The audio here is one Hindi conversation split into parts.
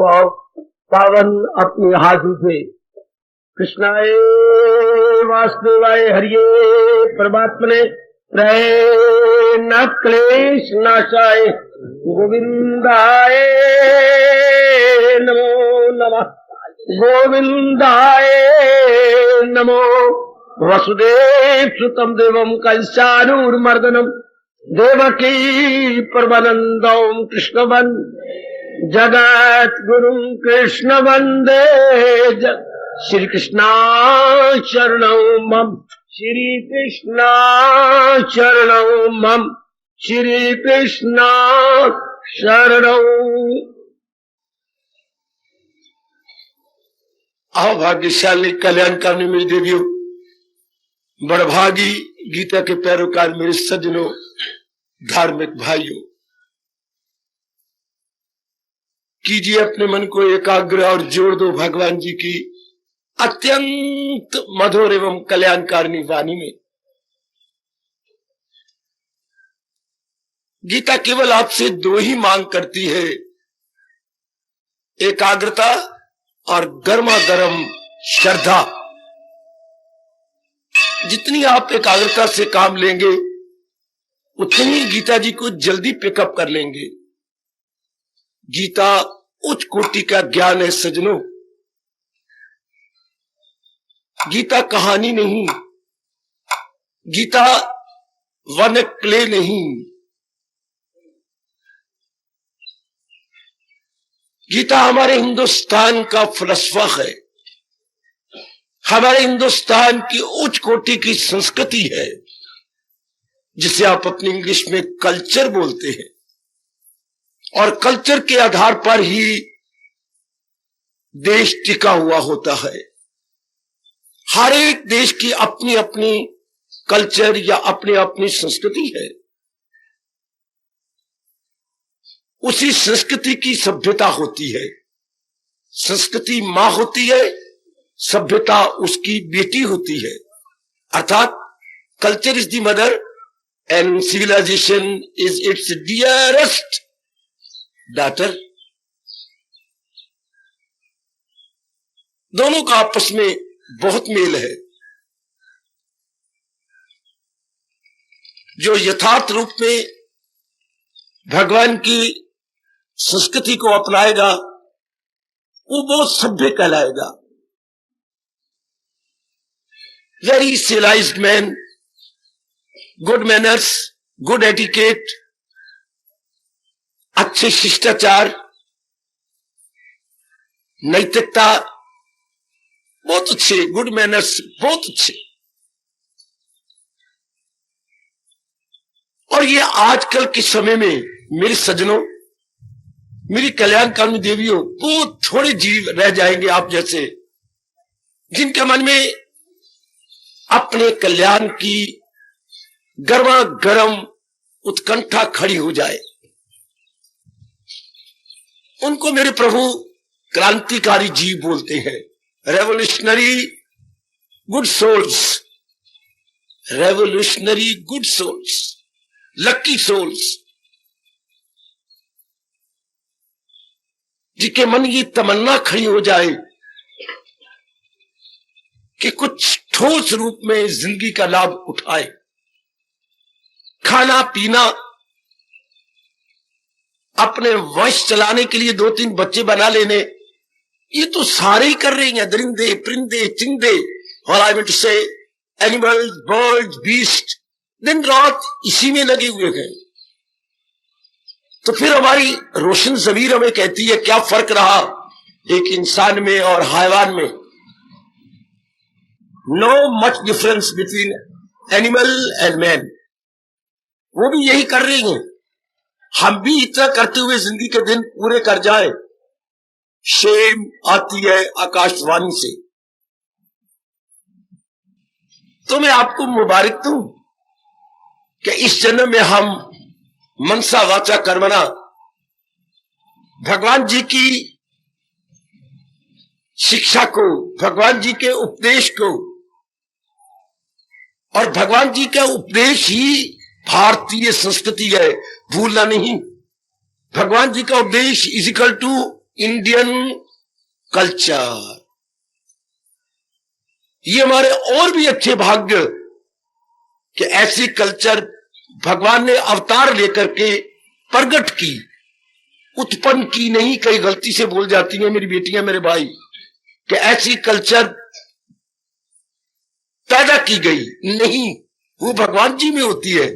पावन अपने हाथों से। कृष्णाय वासुदेवाय हरिये परमात्मने प्रय न क्लेश नाशाय गोविंदाय नमो नमः। गोविंदाय नमो। वसुदेव सुतम देवम कंसानुर्मर्दनम देवकी परमानंदम कृष्णवन जगत गुरु कृष्ण वंदे श्री कृष्णा शरणौ मम। श्री कृष्णा शरणौ मम। श्री कृष्णा शरणौ। आओ भाग्यशाली कल्याणकारिणी मेरी देवियों, बड़भागी गीता के पैरोकार मेरे सज्जनों, धार्मिक भाइयों, कीजिए अपने मन को एकाग्र और जोड़ दो भगवान जी की अत्यंत मधुर एवं कल्याणकारिणी वाणी में। गीता केवल आपसे दो ही मांग करती है, एकाग्रता और गर्मा गर्म श्रद्धा। जितनी आप एकाग्रता से काम लेंगे उतनी गीता जी को जल्दी पिकअप कर लेंगे। गीता उच्च कोटि का ज्ञान है सज्जनों। गीता कहानी नहीं, गीता वन प्ले नहीं, गीता हमारे हिंदुस्तान का फलसफा है, हमारे हिंदुस्तान की उच्च कोटि की संस्कृति है, जिसे आप अपनी इंग्लिश में कल्चर बोलते हैं। और कल्चर के आधार पर ही देश टिका हुआ होता है। हर एक देश की अपनी अपनी कल्चर या अपनी अपनी संस्कृति है। उसी संस्कृति की सभ्यता होती है। संस्कृति मां होती है, सभ्यता उसकी बेटी होती है। अर्थात culture is the mother and civilisation is its dearest daughter. दोनों का आपस में बहुत मेल है। जो यथार्थ रूप में भगवान की संस्कृति को अपनाएगा वो बहुत सभ्य कहलाएगा। Very civilised man, good manners, good etiquette, अच्छे शिष्टाचार, नैतिकता बहुत अच्छे, गुड मैनर्स बहुत अच्छे। और ये आजकल के समय में मेरे सज्जनों, मेरी कल्याणकारिणी देवियों, बहुत थोड़े जीव रह जाएंगे आप जैसे, जिनके मन में अपने कल्याण की गर्मा गर्म उत्कंठा खड़ी हो जाए। उनको मेरे प्रभु क्रांतिकारी जीव बोलते हैं, revolutionary good souls, revolutionary good souls, lucky souls, जिनके मन की तमन्ना खड़ी हो जाए कि कुछ ठोस रूप में जिंदगी का लाभ उठाए। खाना पीना, अपने वंश चलाने के लिए 2-3 बच्चे बना लेने, ये तो सारे ही कर रहे हैं। दरिंदे, परिंदे, चिंदे, और आई मीन टू से एनिमल्स, बर्ड्स, बीस्ट, दिन रात इसी में लगे हुए हैं। तो फिर हमारी रोशन ज़मीर हमें कहती है क्या फर्क रहा एक इंसान में और हैवान में। No much difference between animal and man. वो भी यही कर रही हैं। हम भी इतना करते हुए जिंदगी के दिन पूरे कर जाए, शेम आती है आकाशवाणी से। तो मैं आपको मुबारक दूं कि इस जन्म में हम मनसा वाचा कर्मणा भगवान जी की शिक्षा को, भगवान जी के उपदेश को, और भगवान जी का उपदेश ही भारतीय संस्कृति है, भूलना नहीं। भगवान जी का उपदेश is equal to Indian culture, ये हमारे और भी अच्छे भाग्य कि ऐसी कल्चर भगवान ने अवतार लेकर के प्रकट की, उत्पन्न की नहीं। कई गलती से बोल जाती हैं मेरी बेटियां, मेरे भाई, कि ऐसी कल्चर पैदा की गई नहीं, वो भगवान जी में होती है।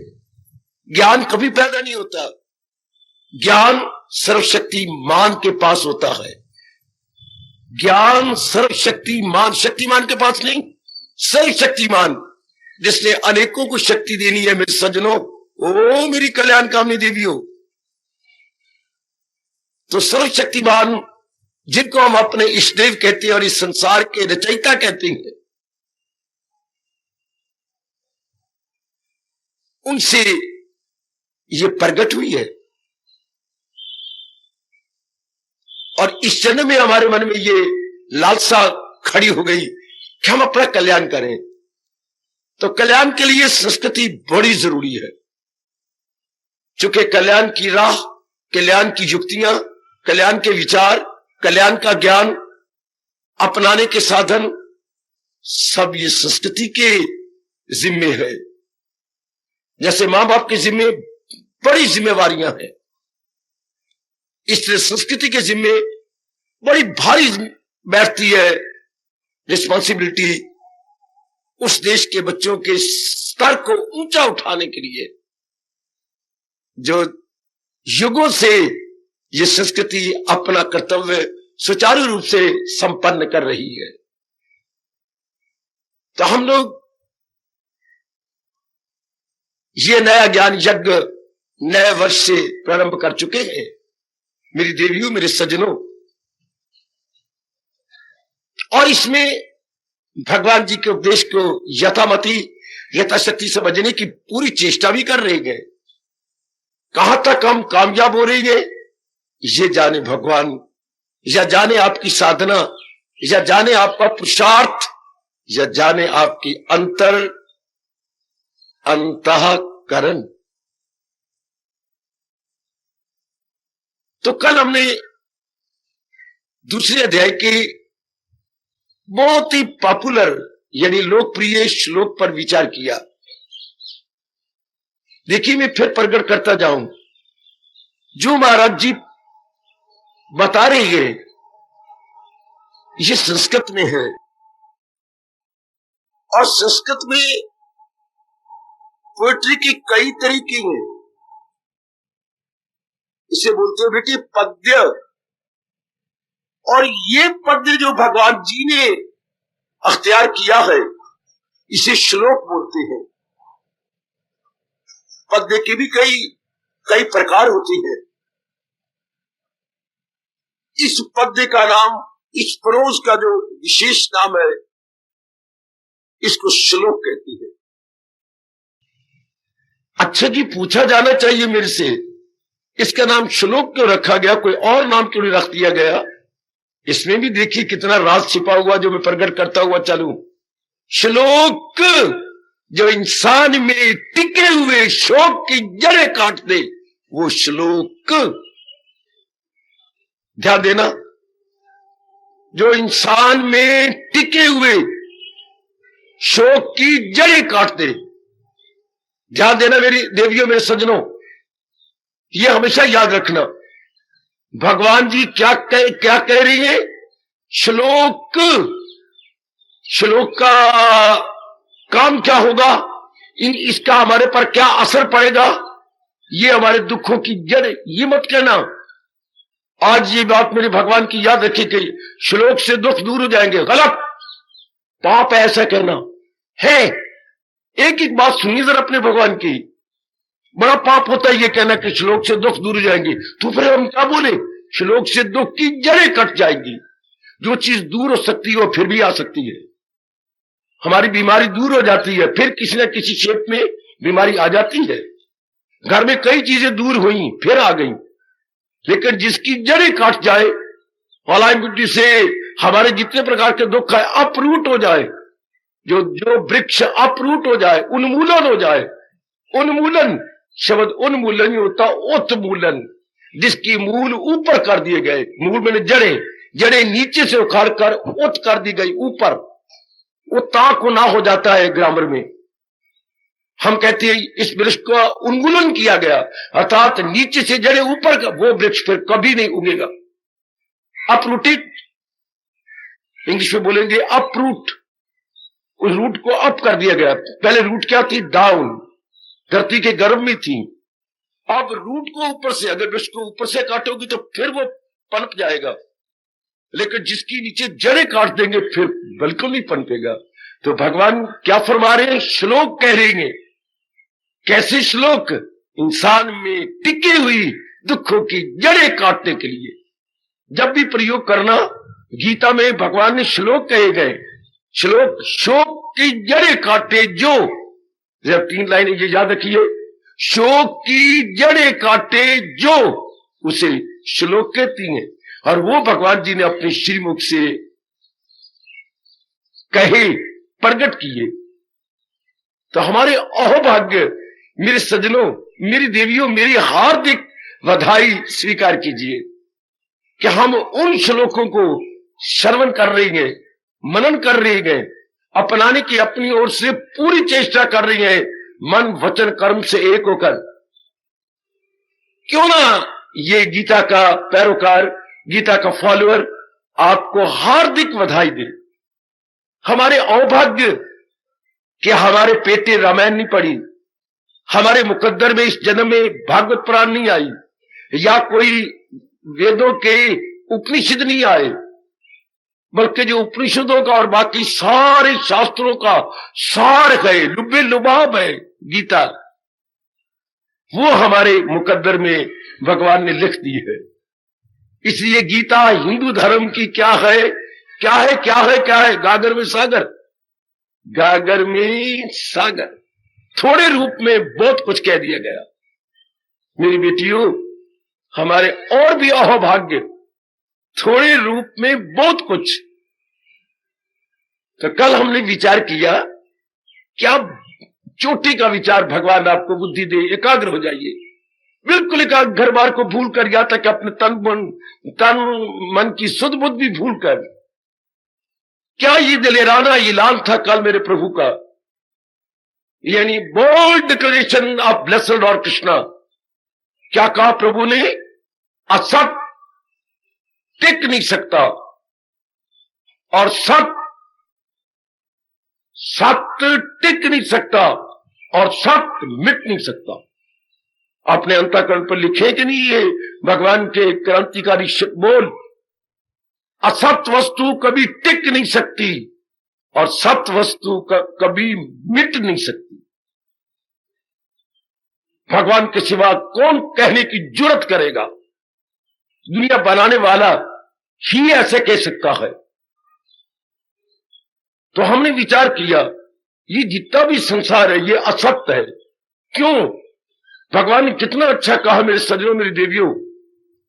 ज्ञान कभी पैदा नहीं होता, ज्ञान सर्वशक्तिमान के पास होता है। ज्ञान सर्वशक्तिमान, शक्तिमान के पास नहीं, सर्वशक्तिमान, जिसने अनेकों को शक्ति देनी है। मेरे सज्जनों, ओ मेरी कल्याण कामनी देवियों, तो सर्वशक्तिमान जिनको हम अपने इष्टदेव कहते हैं और इस संसार के रचयिता कहते हैं, उनसे ये प्रकट हुई है। और इस जन्म में हमारे मन में ये लालसा खड़ी हो गई कि हम अपना कल्याण करें। तो कल्याण के लिए संस्कृति बड़ी जरूरी है, चूंकि कल्याण की राह, कल्याण की युक्तियां, कल्याण के विचार, कल्याण का ज्ञान अपनाने के साधन सब ये संस्कृति के जिम्मे है। जैसे मां बाप के जिम्मे बड़ी जिम्मेवारियां हैं, इसलिए संस्कृति के जिम्मे बड़ी भारी बैठती है रिस्पॉन्सिबिलिटी, उस देश के बच्चों के स्तर को ऊंचा उठाने के लिए। जो युगों से ये संस्कृति अपना कर्तव्य सुचारू रूप से संपन्न कर रही है। तो हम लोग ये नया ज्ञान यज्ञ नए वर्ष से प्रारंभ कर चुके हैं, मेरी देवियों, मेरे सज्जनों। और इसमें भगवान जी के उपदेश को यथामति यथाशक्ति समझने की पूरी चेष्टा भी कर रहे हैं। कहां तक हम कामयाब हो रही है ये जाने भगवान, या जाने आपकी साधना, या जाने आपका पुरुषार्थ, या जाने आपकी अंतःकरण। तो कल हमने दूसरे अध्याय के बहुत ही पॉपुलर यानी लोकप्रिय श्लोक पर विचार किया। देखिए, मैं फिर प्रकट करता जाऊं, जो महाराज जी बता रहे हैं ये संस्कृत में है, और संस्कृत में पोएट्री की कई तरीके हैं। इसे बोलते हैं बेटी पद्य, और ये पद्य जो भगवान जी ने अख्तियार किया है इसे श्लोक बोलते हैं। पद्य के भी कई प्रकार होते हैं। इस पद्य का नाम, इस प्रोज का जो विशेष नाम है, इसको श्लोक कहते हैं। अच्छा जी, पूछा जाना चाहिए मेरे से, इसका नाम श्लोक क्यों रखा गया, कोई और नाम क्यों नहीं रख दिया गया? इसमें भी देखिए कितना राज छिपा हुआ जो मैं प्रकट करता हुआ चलूं। श्लोक जो इंसान में टिके हुए शोक की जड़ें काट दे, वो श्लोक। ध्यान देना, जो इंसान में टिके हुए शोक की जड़ें काट दे। ध्यान देना मेरी देवियों, मेरे सज्जनों, ये हमेशा याद रखना। भगवान जी क्या कह रही है? श्लोक का काम क्या होगा, इसका हमारे पर क्या असर पड़ेगा, ये हमारे दुखों की जड़। ये मत कहना, आज ये बात मेरे भगवान की याद रखी गई, श्लोक से दुख दूर हो जाएंगे। गलत, पाप है ऐसा कहना है। एक एक बात सुनिए जरा अपने भगवान की। बड़ा पाप होता है ये कहना कि श्लोक से दुख दूर हो जाएंगे। तो फिर हम क्या बोले? श्लोक से दुख की जड़ें कट जाएंगी। जो चीज दूर हो सकती है वो फिर भी आ सकती है। हमारी बीमारी दूर हो जाती है, फिर किसी न किसी शेप में बीमारी आ जाती है। घर में कई चीजें दूर हुई फिर आ गई, लेकिन जिसकी जड़ें काट जाए, फलाइन बुद्धि से हमारे जितने प्रकार के दुख है अपरूट हो जाए, जो वृक्ष अपरूट हो जाए, उन्मूलन हो जाए। उन्मूलन शब्द उन्मूलन ही होता, उत्मूलन। जिसकी मूल ऊपर कर दिए गए, मूल मैंने जड़े नीचे से उखाड़ कर उत कर दी गई ऊपर, वो ता को ना हो जाता है ग्रामर में। हम कहते हैं इस वृक्ष का उन्मूलन किया गया, अर्थात नीचे से जड़े ऊपर का, वो वृक्ष फिर कभी नहीं उगेगा। अपरूटेड, इंग्लिश में बोलेंगे अपरूट, उस रूट को अप कर दिया गया। पहले रूट क्या थी? डाउन, धरती के गर्भ में थी। अब रूट को ऊपर से, अगर वृक्ष को ऊपर से काटोगी तो फिर वो पनप जाएगा, लेकिन जिसकी नीचे जड़ें काट देंगे फिर बिल्कुल नहीं पनपेगा। तो भगवान क्या फरमा रहे हैं? श्लोक कह रहे हैं। कैसे श्लोक? इंसान में टिकी हुई दुखों की जड़ें काटने के लिए। जब भी प्रयोग करना, गीता में भगवान ने श्लोक कहे गए, श्लोक शोक की जड़ें काटे जो, जब 3 लाइनें ये याद रखिए, शोक की जड़ें काटे जो, उसे श्लोक कहती हैं। और वो भगवान जी ने अपने श्रीमुख से कहे, प्रकट किए। तो हमारे अहोभाग्य, मेरे सज्जनों, मेरी देवियों, मेरी हार्दिक बधाई स्वीकार कीजिए कि हम उन श्लोकों को श्रवण कर रहे हैं, मनन कर रहे हैं, अपनाने की अपनी ओर से पूरी चेष्टा कर रही है, मन वचन कर्म से एक होकर। क्यों ना ये गीता का पैरोकार, गीता का फॉलोअर आपको हार्दिक बधाई दे। हमारे अभाग्य कि हमारे पेटे रामायण नहीं पढ़ी, हमारे मुकद्दर में इस जन्म में भागवत पुराण नहीं आई, या कोई वेदों के उपनिषद नहीं आए, बल्कि जो उपनिषदों का और बाकी सारे शास्त्रों का सार है, लुबे लुबाब है गीता, वो हमारे मुकद्दर में भगवान ने लिख दी है। इसलिए गीता हिंदू धर्म की क्या है, क्या है, क्या है, क्या है? गागर में सागर, गागर में सागर, थोड़े रूप में बहुत कुछ कह दिया गया। मेरी बेटियों, हमारे और भी अहोभाग्य, थोड़े रूप में बहुत कुछ। तो कल हमने विचार किया, क्या चोटी का विचार भगवान आपको बुद्धि दे, एकाग्र हो जाइए, बिल्कुल एकाग्र, घर बार को भूल कर, या तक अपने तन मन की शुद्ध बुद्धि भूल कर। क्या ये दिलेराना ऐलान था कल मेरे प्रभु का, यानी bold declaration of blessed lord Krishna. क्या कहा प्रभु ने? असत टिक नहीं सकता और सत्य टिक नहीं सकता और सत्य मिट नहीं सकता। अपने अंतःकरण पर लिखे कि नहीं ये भगवान के क्रांतिकारी बोल? असत वस्तु कभी टिक नहीं सकती और सत्य वस्तु कभी मिट नहीं सकती। भगवान के सिवा कौन कहने की जुर्रत करेगा? दुनिया बनाने वाला ही ऐसे कह सकता है। तो हमने विचार किया, ये जितना भी संसार है ये असत्य है। क्यों? भगवान ने कितना अच्छा कहा मेरे सज्जनों, मेरी देवियों,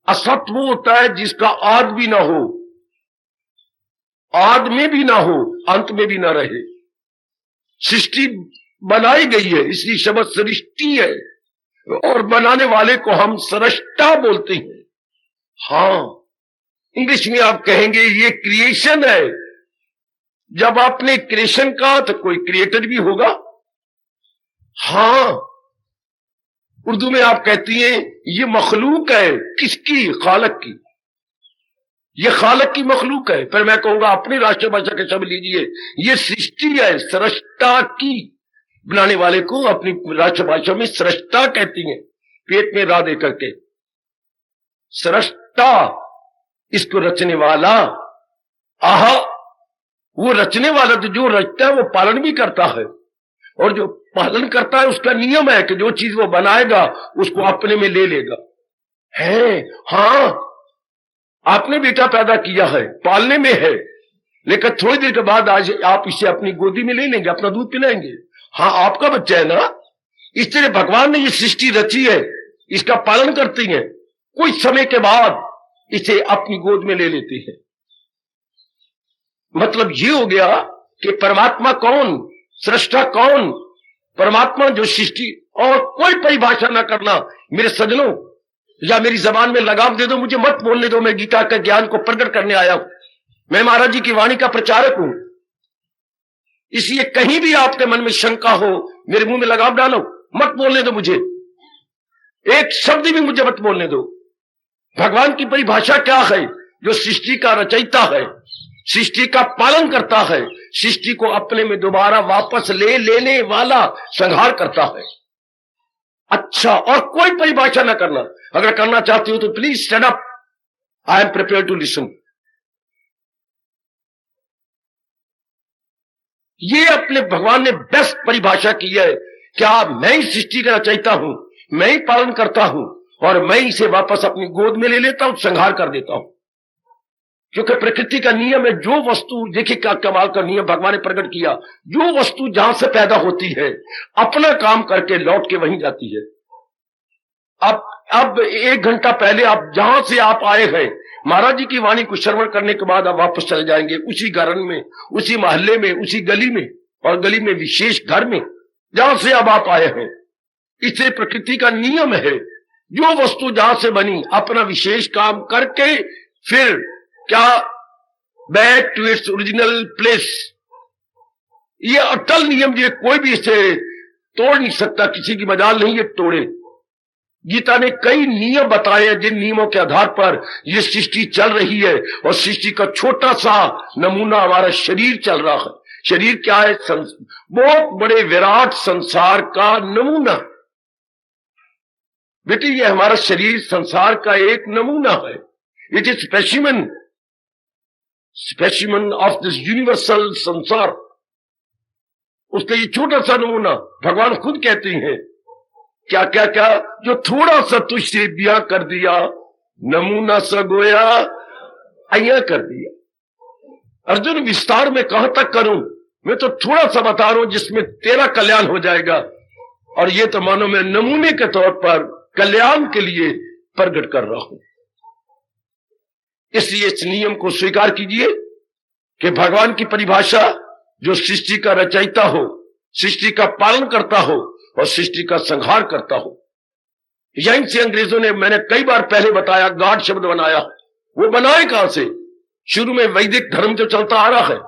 असत्य वो होता है जिसका आद भी ना हो, आद में भी ना हो, अंत में भी ना रहे। सृष्टि बनाई गई है, इसलिए शब्द सृष्टि है, और बनाने वाले को हम सृष्टा बोलते हैं। हां, इंग्लिश में आप कहेंगे ये क्रिएशन है। जब आपने क्रिएशन कहा तो कोई क्रिएटर भी होगा। हां, उर्दू में आप कहती हैं ये मखलूक है। किसकी? खालक की। ये खालक की मखलूक है। पर मैं कहूंगा अपनी राष्ट्रभाषा के शब्द लीजिए, ये सृष्टि है, सृष्टा की। बनाने वाले को अपनी राष्ट्रभाषा में सृष्टा कहती हैं, पेट में रा दे करके। सृष्टा, इसको रचने वाला। आहा, वो रचने वाला तो जो रचता है वो पालन भी करता है, और जो पालन करता है उसका नियम है कि जो चीज वो बनाएगा उसको अपने में ले लेगा। है, हां, आपने बेटा पैदा किया है, पालने में है, लेकिन थोड़ी देर के बाद आज आप इसे अपनी गोदी में ले लेंगे, अपना दूध पिलाएंगे। हाँ, आपका बच्चा है ना। इस तरह भगवान ने ये सृष्टि रची है, इसका पालन करती है, कुछ समय के बाद इसे अपनी गोद में ले लेते हैं। मतलब ये हो गया कि परमात्मा कौन, सृष्टा कौन? परमात्मा जो सृष्टि, और कोई परिभाषा ना करना मेरे सज्जनों। या मेरी जबान में लगाम दे दो, मुझे मत बोलने दो। मैं गीता के ज्ञान को प्रकट करने आया हूं, मैं महाराज जी की वाणी का प्रचारक हूं। इसलिए कहीं भी आपके मन में शंका हो, मेरे मुंह में लगाम डालो, मत बोलने दो मुझे, एक शब्द भी मुझे मत बोलने दो। भगवान की परिभाषा क्या है? जो सृष्टि का रचयिता है, सृष्टि का पालन करता है, सृष्टि को अपने में दोबारा वापस लेने वाला, संहार करता है। अच्छा, और कोई परिभाषा ना करना। अगर करना चाहती हो तो please stand up, I am prepare to listen. ये अपने भगवान ने बेस्ट परिभाषा की है। क्या मैं ही सृष्टि का रचयिता हूं, मैं ही पालन करता हूं, और मैं इसे वापस अपनी गोद में ले लेता हूं, संहार कर देता हूं। क्योंकि प्रकृति का नियम है, जो वस्तु, देखिए क्या कमाल का नियम भगवान ने प्रकट किया, जो वस्तु जहां से पैदा होती है अपना काम करके लौट के वहीं जाती है। अब 1 घंटा पहले आप जहां से आप आए हैं, महाराज जी की वाणी को श्रवण करने के बाद आप वापस चले जाएंगे उसी घर में, उसी मोहल्ले में, उसी गली में, और गली में विशेष घर में जहां से अब आप आए हैं। इससे प्रकृति का नियम है, जो वस्तु जहां से बनी अपना विशेष काम करके फिर क्या back to its original place. ये अटल नियम, ये कोई भी इसे तोड़ नहीं सकता, किसी की मजाल नहीं ये तोड़े। गीता ने कई नियम बताए हैं, जिन नियमों के आधार पर यह सृष्टि चल रही है, और सृष्टि का छोटा सा नमूना हमारा शरीर चल रहा है। शरीर क्या है? बहुत बड़े विराट संसार का नमूना। बेटे, ये हमारा शरीर संसार का एक नमूना है। It is specimen of this universal संसार। उसका ये छोटा सा नमूना, भगवान खुद कहते हैं क्या क्या क्या, जो थोड़ा सा तुझसे बिया कर दिया, नमूना सा गोया अया कर दिया। अर्जुन, विस्तार में कहां तक करूं? मैं तो थोड़ा सा बता रहा हूं जिसमें तेरा कल्याण हो जाएगा, और ये तो मानो मैं नमूने के तौर पर कल्याण के लिए प्रकट कर रहा हूं। इसलिए इस नियम को स्वीकार कीजिए कि भगवान की परिभाषा, जो सृष्टि का रचयिता हो, सृष्टि का पालन करता हो और सृष्टि का संहार करता हो। यहीं से अंग्रेजों ने, मैंने कई बार पहले बताया, गॉड शब्द बनाया। वो बनाए कहां से? शुरू में वैदिक धर्म जो चलता आ रहा है,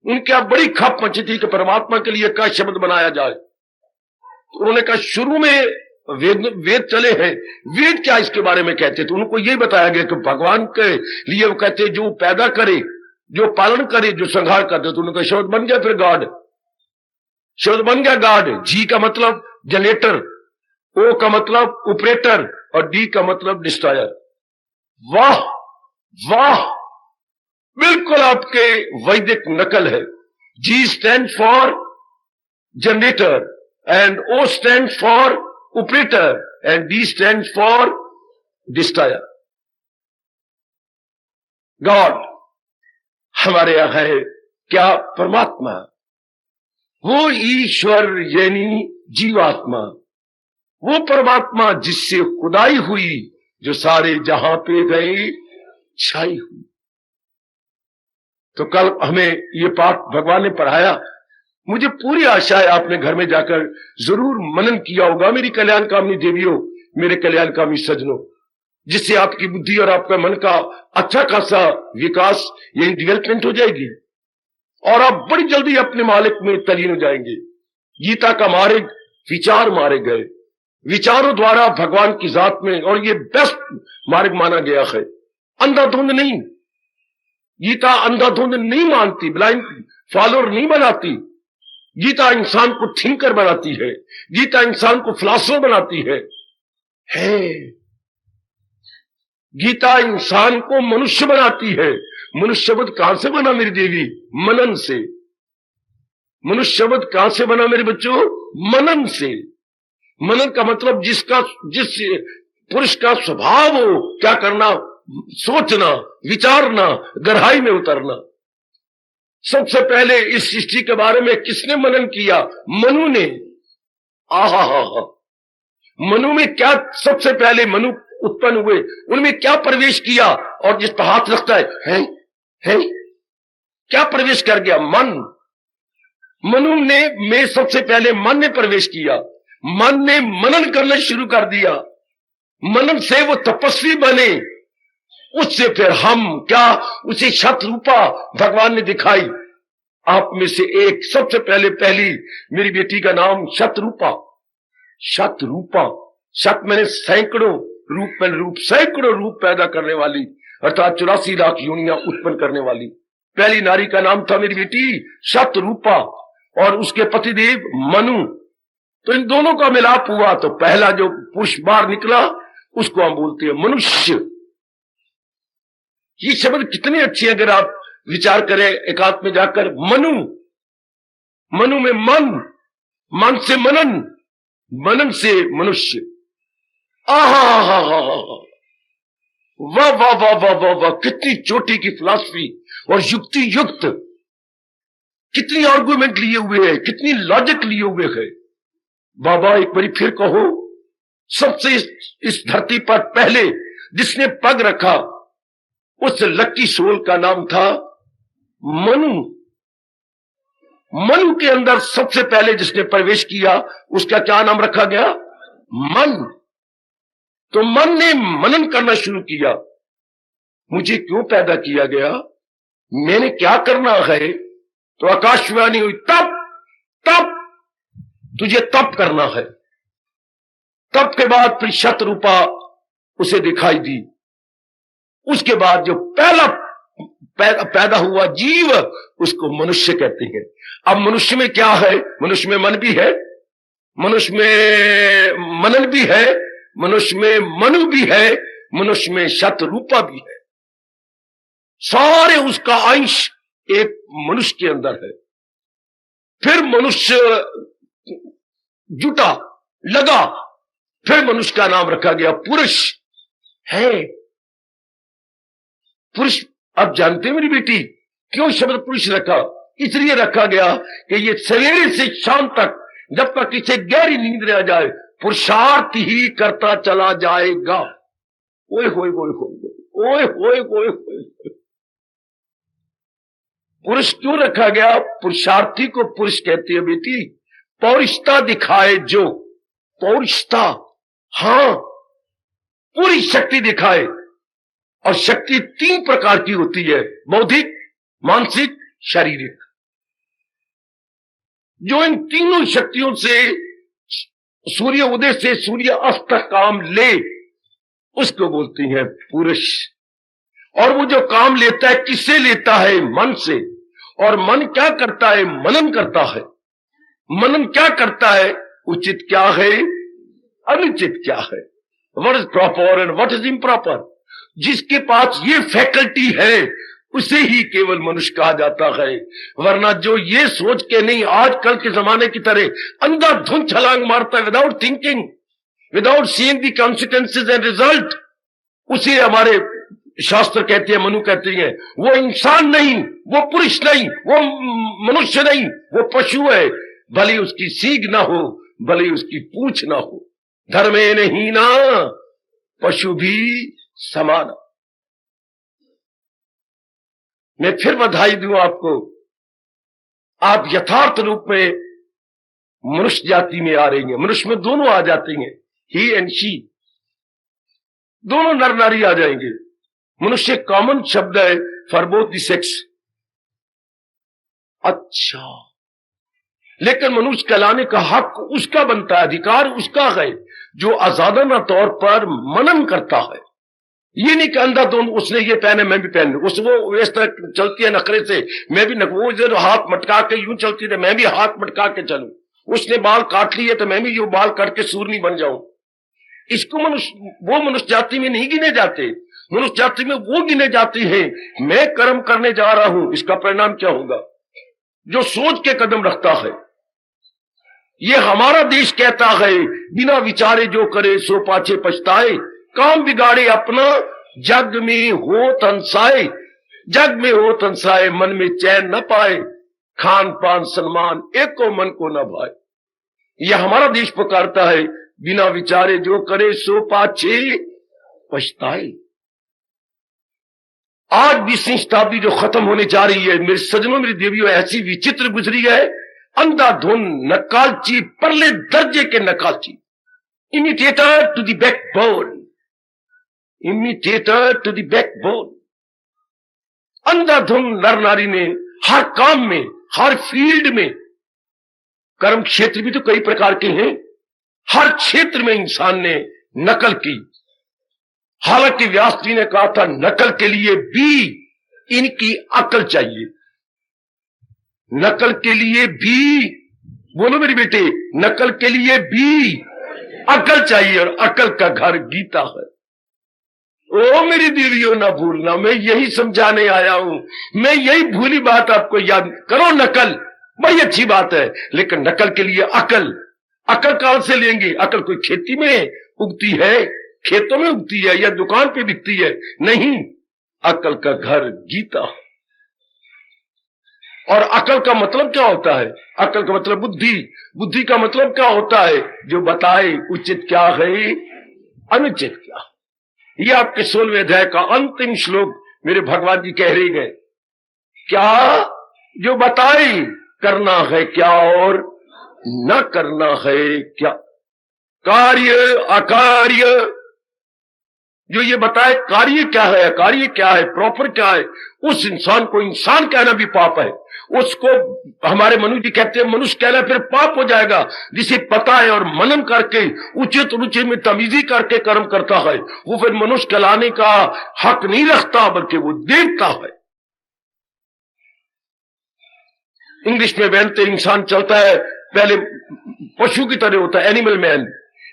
उनके यहां बड़ी खप मची थी कि परमात्मा के लिए क्या शब्द बनाया जाए। तो उन्होंने कहा शुरू में वेद चले हैं, वेद क्या इसके बारे में कहते? तो उनको यही बताया गया कि भगवान के लिए वो कहते जो पैदा करे, जो पालन करे, जो संहार करते। तो उनका शब्द बन गया फिर गॉड, शब्द बन गया गॉड। जी का मतलब जनरेटर, ओ का मतलब ऑपरेटर, और डी का मतलब डिस्ट्रॉयर। वाह वाह, बिल्कुल आपके वैदिक नकल है। G stand for generator, and O stand for operator, and D stand for destroyer. God हमारे यहां है क्या? परमात्मा, वो ईश्वर यानी जीवात्मा, वो परमात्मा जिससे खुदाई हुई, जो सारे जहां पे गए छाई हुई। तो कल हमें ये पाठ भगवान ने पढ़ाया। मुझे पूरी आशा है आपने घर में जाकर जरूर मनन किया होगा। मेरी कल्याणकामी देवियों, मेरे कल्याणकामी सज्जनों, जिससे आपकी बुद्धि और आपका मन का अच्छा खासा विकास, यही डेवलपमेंट हो जाएगी, और आप बड़ी जल्दी अपने मालिक में तलीन हो जाएंगे। गीता का मार्ग विचार मारे गए, विचारों द्वारा भगवान की जात में, और ये बेस्ट मार्ग माना गया है। अंधाधुंध नहीं, गीता अंधाधुंध नहीं मानती, ब्लाइंड फॉलोअर नहीं बनाती। गीता इंसान को थिंकर बनाती है, गीता इंसान को फिलॉसफर बनाती है। गीता इंसान को मनुष्य बनाती है। मनुष्य शब्द कहां से बना मेरी देवी? मनन से। मनुष्य शब्द कहां से बना मेरे बच्चों? मनन से। मनन का मतलब जिस पुरुष का स्वभाव हो क्या करना, सोचना, विचारना, गहराई में उतरना। सबसे पहले इस सृष्टि के बारे में किसने मनन किया? मनु ने। आहा, मनु में क्या, सबसे पहले मनु उत्पन्न हुए, उनमें क्या प्रवेश किया? और जिस पर हाथ रखता है क्या प्रवेश कर गया? मन। मनु ने में सबसे पहले मन ने प्रवेश किया। मन ने मनन करना शुरू कर दिया। मनन से वो तपस्वी बने, उससे फिर हम क्या, उसे शतरूपा भगवान ने दिखाई। आप में से एक सबसे पहली मेरी बेटी का नाम शतरूपा। शतरूपा, शत मैंने सैकड़ों रूप, में रूप सैकड़ों रूप पैदा करने वाली, अर्थात 84 लाख योनियां उत्पन्न करने वाली पहली नारी का नाम था मेरी बेटी शतरूपा, और उसके पतिदेव मनु। तो इन दोनों का मिलाप हुआ तो पहला जो पुरुष बाहर निकला उसको हम बोलते हैं मनुष्य। ये शब्द कितने अच्छे, अगर आप विचार करें एकांत में जाकर। मनु, मनु में मन, मन से मनन, मनन से मनुष्य। आहा, वाह वाह वाह वाह वाह वाह, कितनी चोटी की फिलॉसफी और युक्ति युक्त, कितनी आर्गुमेंट लिए हुए है, कितनी लॉजिक लिए हुए है। बाबा एक बारी फिर कहो, सबसे इस धरती पर पहले जिसने पग रखा उस लकी सोल का नाम था मनु। मनु के अंदर सबसे पहले जिसने प्रवेश किया उसका क्या नाम रखा गया? मन। तो मन ने मनन करना शुरू किया, मुझे क्यों पैदा किया गया, मैंने क्या करना है। तो आकाशवाणी हुई, तप तप, तुझे तप करना है। तप के बाद फिर शतरूपा उसे दिखाई दी। उसके बाद जो पहला पैदा हुआ जीव उसको मनुष्य कहते हैं। अब मनुष्य में क्या है? मनुष्य में मन भी है, मनुष्य में मनन भी है, मनुष्य में मनु भी है, मनुष्य में शतरूपा भी है। सारे उसका अंश एक मनुष्य के अंदर है। फिर मनुष्य जुटा, लगा, फिर मनुष्य का नाम रखा गया पुरुष है। पुरुष, अब जानते हैं मेरी बेटी क्यों शब्द पुरुष रखा? इसलिए रखा गया कि ये सवेरे से शाम तक जब तक इसे गहरी नींद न आ जाए पुरुषार्थ ही करता चला जाएगा। ओए होए होए होए ओए होए होए होए। पुरुष क्यों रखा गया? पुरुषार्थी को पुरुष कहती है बेटी, पौरुषता दिखाए जो, पौरुषता, हां, पूरी शक्ति दिखाए। और शक्ति 3 प्रकार की होती है, बौद्धिक, मानसिक, शारीरिक। जो इन तीनों शक्तियों से सूर्य उदय से सूर्य अस्त तक काम ले उसको बोलती है पुरुष। और वो जो काम लेता है किससे लेता है? मन से। और मन क्या करता है? मनन करता है। मनन क्या करता है? उचित क्या है, अनुचित क्या है, what is proper and what is improper. जिसके पास ये फैकल्टी है उसे ही केवल मनुष्य कहा जाता है। वरना जो ये सोच के नहीं आजकल के जमाने की तरह अंधाधुंध छलांग मारता है without thinking, without seeing the consequences and result, उसे हमारे शास्त्र कहते हैं, मनु कहते हैं, वो इंसान नहीं, वो पुरुष नहीं, वो मनुष्य नहीं, वो पशु है। भले उसकी सींग ना हो, भले उसकी पूंछ ना हो, धर्मे नहीं ना पशु भी समान। मैं फिर बधाई दूं आपको, आप यथार्थ रूप में मनुष्य जाति में आ रही हैं। मनुष्य में दोनों आ जाते हैं, ही एंड शी, दोनों नर नारी आ जाएंगे। मनुष्य कॉमन शब्द है फॉर बोथ द सेक्स। अच्छा, लेकिन मनुष्य कहलाने का हक उसका बनता है, अधिकार उसका है जो आजादाना तौर पर मनन करता है। ये नहीं कि अंधाधुंध उसने ये पहने मैं भी पहन लूं, उस वो इस तरह चलती है नखरे से, मैं भी वो इधर हाथ मटका के यूं चलती है, मैं भी हाथ मटका के चलूं। उसने बाल काट लिए तो मैं भी यूं बाल काट के सूरनी बन जाऊं। इसको वो मनुष्य जाति में नहीं गिने जाते। मनुष्य जाति में वो गिने जाते हैं, मैं कर्म करने जा रहा हूं, इसका परिणाम क्या होगा, जो सोच के कदम रखता है। ये हमारा देश कहता है, बिना विचारे जो करे सो पाछे पछताए, काम बिगाड़े अपना जग में हो तनसाए, जग में हो तनसाए, मन में चैन न पाए, खान पान सलमान एक को मन को न भाए। यह हमारा देश पुकारता है, बिना विचारे जो करे सो पाछे पछताए। आज 20वीं शताब्दी जो खत्म होने जा रही है, मेरे सजनों मेरी देवियों, ऐसी विचित्र गुजरी है, अंधाधुंध नकालची, परले दर्जे के नकालची, imitator to the backbone, imitator to the backbone. अंधाधुंध नर नारी ने हर काम में, हर फील्ड में, कर्म क्षेत्र भी तो कई प्रकार के हैं, हर क्षेत्र में इंसान ने नकल की। हालांकि व्यास जी ने कहा था नकल के लिए भी इनकी अकल चाहिए, नकल के लिए भी, बोलो मेरे बेटे, नकल के लिए भी अकल चाहिए, और अकल का घर गीता है। ओ मेरी देवियों ना भूलना, मैं यही समझाने आया हूं, मैं यही भूली बात आपको याद करो। नकल बड़ी अच्छी बात है, लेकिन नकल के लिए अकल, अकल कहां से लेंगे? अकल कोई खेती में उगती है, खेतों में उगती है, या दुकान पे बिकती है? नहीं, अकल का घर गीता। और अकल का मतलब क्या होता है? अकल का मतलब बुद्धि, बुद्धि का मतलब क्या होता है? जो बताए उचित क्या है, अनुचित क्या। ये आपके 16वें अध्याय का अंतिम श्लोक मेरे भगवान जी कह रहे गए, क्या जो बताए करना है क्या और न करना है क्या, कार्य अकार्य, जो ये बताए कार्य क्या है, अकार्य क्या है, प्रॉपर क्या है, उस इंसान को इंसान कहना भी पाप है। उसको हमारे मनु जी कहते हैं मनुष्य कहना फिर पाप हो जाएगा। जिसे पता है और मनन करके उचित रुचि में तमीजी करके कर्म करता है, वो फिर मनुष्य कहलाने का हक नहीं रखता, बल्कि वो देवता है। इंग्लिश में बनते इंसान चलता है, पहले पशु की तरह होता है, एनिमल मैन,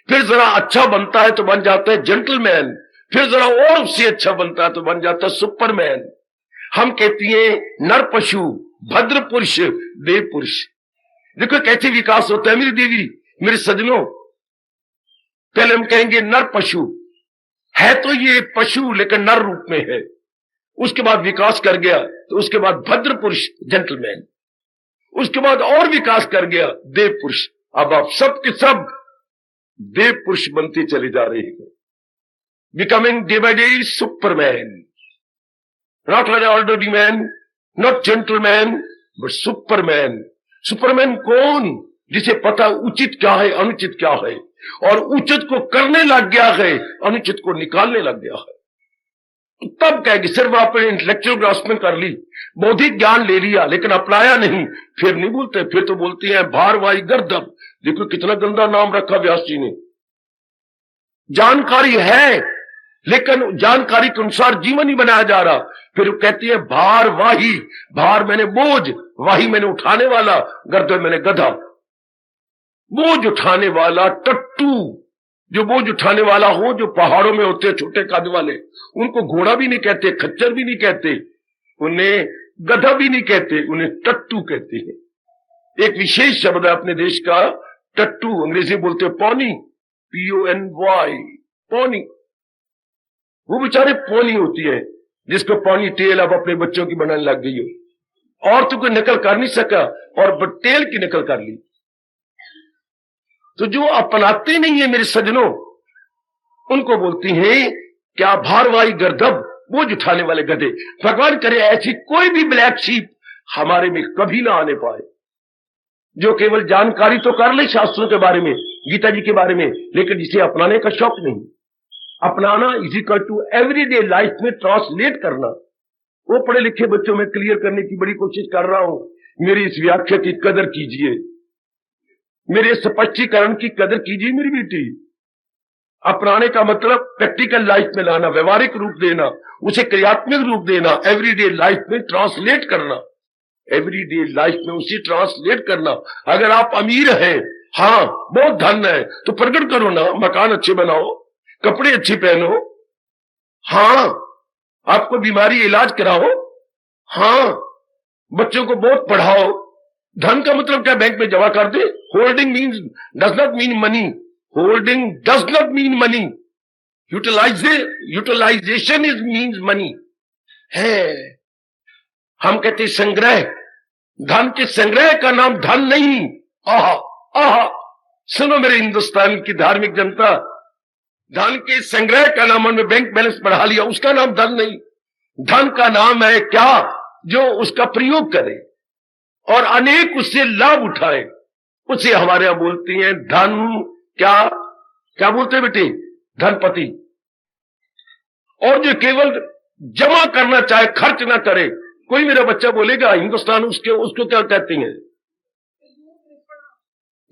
फिर जरा अच्छा बनता है तो बन जाता है जेंटलमैन, फिर जरा और उससे अच्छा बनता है तो बन जाता है सुपरमैन। हम कहती हैं नर पशु, भद्र पुरुष, देव पुरुष। देखो कैसे विकास होता है मेरी देवी, मेरे सजनों। पहले हम कहेंगे नर पशु, है तो ये पशु लेकिन नर रूप में है। उसके बाद विकास कर गया तो उसके बाद भद्र पुरुष, जेंटलमैन। उसके बाद और विकास कर गया देव पुरुष। अब आप सब के सब देव पुरुष बनते चले जा रहे हैं, becoming day by day Superman, not like ordinary man, not gentleman, but Superman. Superman कौन? जिसे पता उचित क्या है, अनुचित क्या है, और उचित को करने लग गया है, अनुचित को निकालने लग गया है। तब कहेगी सिर्फ आपने इंटेलेक्चुअल ग्रास्पिंग कर ली, बौद्धिक ज्ञान ले लिया, लेकिन अपनाया नहीं, फिर नहीं बोलते, फिर तो बोलती है भारवाही गर्दभ। देखो कितना गंदा नाम रखा व्यास जी ने। जानकारी है लेकिन जानकारी के अनुसार जीवन ही बनाया जा रहा। फिर वो कहती है भारवाही, भार मैंने बोझ, वाही मैंने उठाने वाला, गर्दभ मैंने गधा। बोझ उठाने वाला टट्टू, जो बोझ उठाने वाला हो, जो पहाड़ों में होते हैं छोटे कद वाले, उनको घोड़ा भी नहीं कहते, खच्चर भी नहीं कहते, उन्हें गधा भी नहीं कहते, उन्हें टट्टू कहते हैं। एक विशेष शब्द है अपने देश का टट्टू, अंग्रेजी बोलते हैं पॉनी, PONY, पॉनी। वो बेचारे पोनी होती है जिसको पॉनी टेल अब अपने बच्चों की बनाने लग गई हो, और तो कोई नकल कर नहीं सका और टेल की नकल कर ली। तो जो अपनाते नहीं है मेरे सजनों, उनको बोलती हैं क्या भारवाही गर्दभ, बोझ उठाने वाले गधे। भगवान करे ऐसी कोई भी ब्लैक शीप हमारे में कभी ना आने पाए, जो केवल जानकारी तो कर ले शास्त्रों के बारे में, गीता जी के बारे में, लेकिन जिसे अपनाने का शौक नहीं। अपनाना is equal to everyday life में ट्रांसलेट करना। वो पढ़े लिखे बच्चों में क्लियर करने की बड़ी कोशिश कर रहा हूं। मेरी इस व्याख्या की कदर कीजिए, मेरे स्पष्टीकरण की कदर कीजिए मेरी बेटी। अपनाने का मतलब प्रैक्टिकल लाइफ में लाना, व्यवहारिक रूप देना, उसे क्रियात्मक रूप देना, एवरीडे लाइफ में ट्रांसलेट करना, एवरीडे लाइफ में उसे ट्रांसलेट करना। अगर आप अमीर हैं, हाँ बहुत धन है, तो प्रकट करो ना, मकान अच्छे बनाओ, कपड़े अच्छे पहनो, हाँ आपको बीमारी इलाज कराओ, हाँ बच्चों को बहुत पढ़ाओ। धन का मतलब क्या बैंक में जमा कर दे? Holding means does not mean money, holding does not mean money, utilization is means money है। हम कहते संग्रह, धन के संग्रह का नाम धन नहीं। आहा आहा, सुनो मेरे हिंदुस्तान की धार्मिक जनता, धन के संग्रह का नाम हमने बैंक बैलेंस बढ़ा लिया, उसका नाम धन नहीं। धन का नाम है क्या? जो उसका प्रयोग करे और अनेक उससे लाभ उठाए, उसे हमारे यहां बोलती हैं धन। क्या क्या बोलते हैं बेटे? धनपति। और जो केवल जमा करना चाहे, खर्च ना करे। कोई मेरा बच्चा बोलेगा हिंदुस्तान उसको क्या कहते हैं?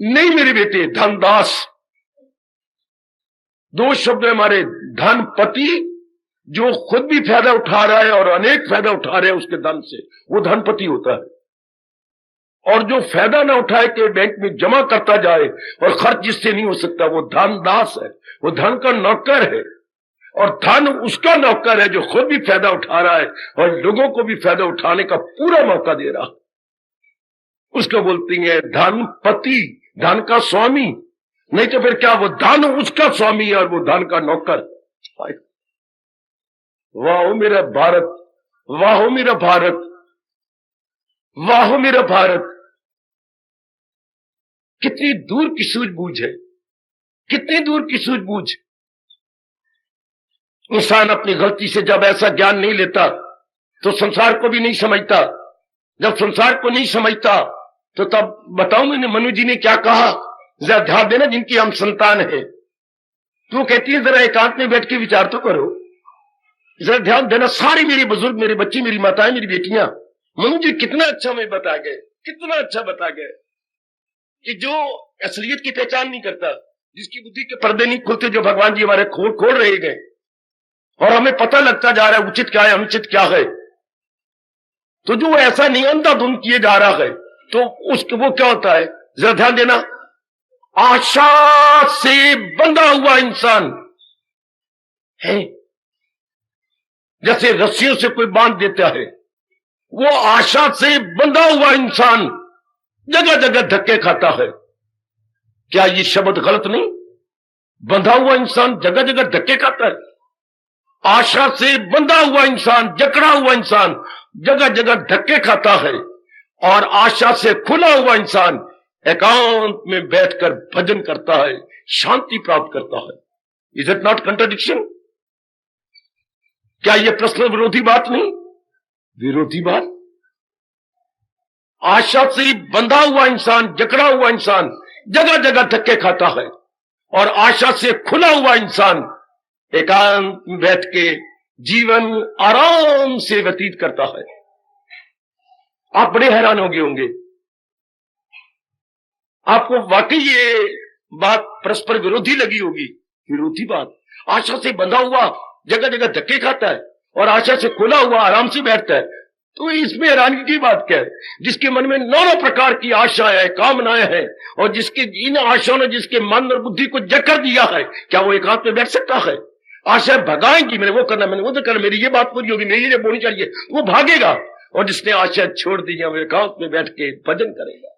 नहीं मेरे बेटे, धनदास। दो शब्द है हमारे। धनपति जो खुद भी फायदा उठा रहा है और अनेक फायदा उठा रहे हैं उसके धन से, वो धनपति होता है। और जो फायदा ना उठाए के बैंक में जमा करता जाए और खर्च जिससे नहीं हो सकता, वो धनदास है, वो धन का नौकर है। और धन उसका नौकर है जो खुद भी फायदा उठा रहा है और लोगों को भी फायदा उठाने का पूरा मौका दे रहा है। उसको बोलती है धनपति, धन का स्वामी। नहीं तो फिर क्या, वो धन उसका स्वामी है और वो धन का नौकर। वाह मेरा भारत, वाह मेरा भारत, वाह मेरा भारत। कितनी दूर की सूझबूझ है, कितनी दूर की सूझबूझ। इंसान अपनी गलती से जब ऐसा ज्ञान नहीं लेता तो संसार को भी नहीं समझता। जब संसार को नहीं समझता तो तब बताऊं मैंने मनु जी ने क्या कहा, जरा ध्यान देना जिनकी हम संतान है। तो कहती है जरा एकांत में बैठ के विचार तो करो, जरा ध्यान देना। सारी मेरे बुजुर्ग, मेरे बच्चे, मेरी माताएं, मेरी बेटियां, मनु जी कितना अच्छा हमें बता गए, कितना अच्छा बता गए कि जो असलियत की पहचान नहीं करता, जिसकी बुद्धि के पर्दे नहीं खुलते, जो भगवान जी हमारे खोल रहे गए और हमें पता लगता जा रहा है उचित क्या है, अनुचित क्या है। तो जो ऐसा नहीं अंधाधुंध किए जा रहा है तो उसको वो क्या होता है, जरा ध्यान देना। आशा से बंधा हुआ इंसान है, जैसे रस्सियों से कोई बांध देता है, वो आशा से बंधा हुआ इंसान जगह जगह धक्के खाता है। क्या ये शब्द गलत नहीं? बंधा हुआ इंसान जगह जगह धक्के खाता है। आशा से बंधा हुआ इंसान, जकड़ा हुआ इंसान जगह जगह धक्के खाता है। और आशा से खुला हुआ इंसान एकांत में बैठकर भजन करता है, शांति प्राप्त करता है। Is it not contradiction? क्या यह प्रश्न विरोधी बात नहीं? विरोधी बात। आशा से बंधा हुआ इंसान, जकड़ा हुआ इंसान जगह जगह धक्के खाता है और आशा से खुला हुआ इंसान एकांत में बैठ के जीवन आराम से व्यतीत करता है। आप बड़े हैरान हो गए होंगे, आपको वाकई ये बात परस्पर विरोधी लगी होगी। विरोधी बात। आशा से बंधा हुआ जगह जगह धक्के खाता है और आशा से खुला हुआ आराम से बैठता है, तो इसमें हैरानी की बात क्या है? जिसके मन में नाना प्रकार की आशाएं हैं, कामनाएं हैं, और जिसके इन आशाओं ने जिसके मन और बुद्धि को जकड़ दिया है, क्या वो एकांत में बैठ सकता है? आशा भगाएंगी, मैंने वो करना, मैंने वो तो करना, मेरी ये बात पूरी होगी, मेरी ये बोलनी चाहिए, वो भागेगा। और जिसने आशा छोड़ दी है वो एकांत में बैठ के भजन करेगा,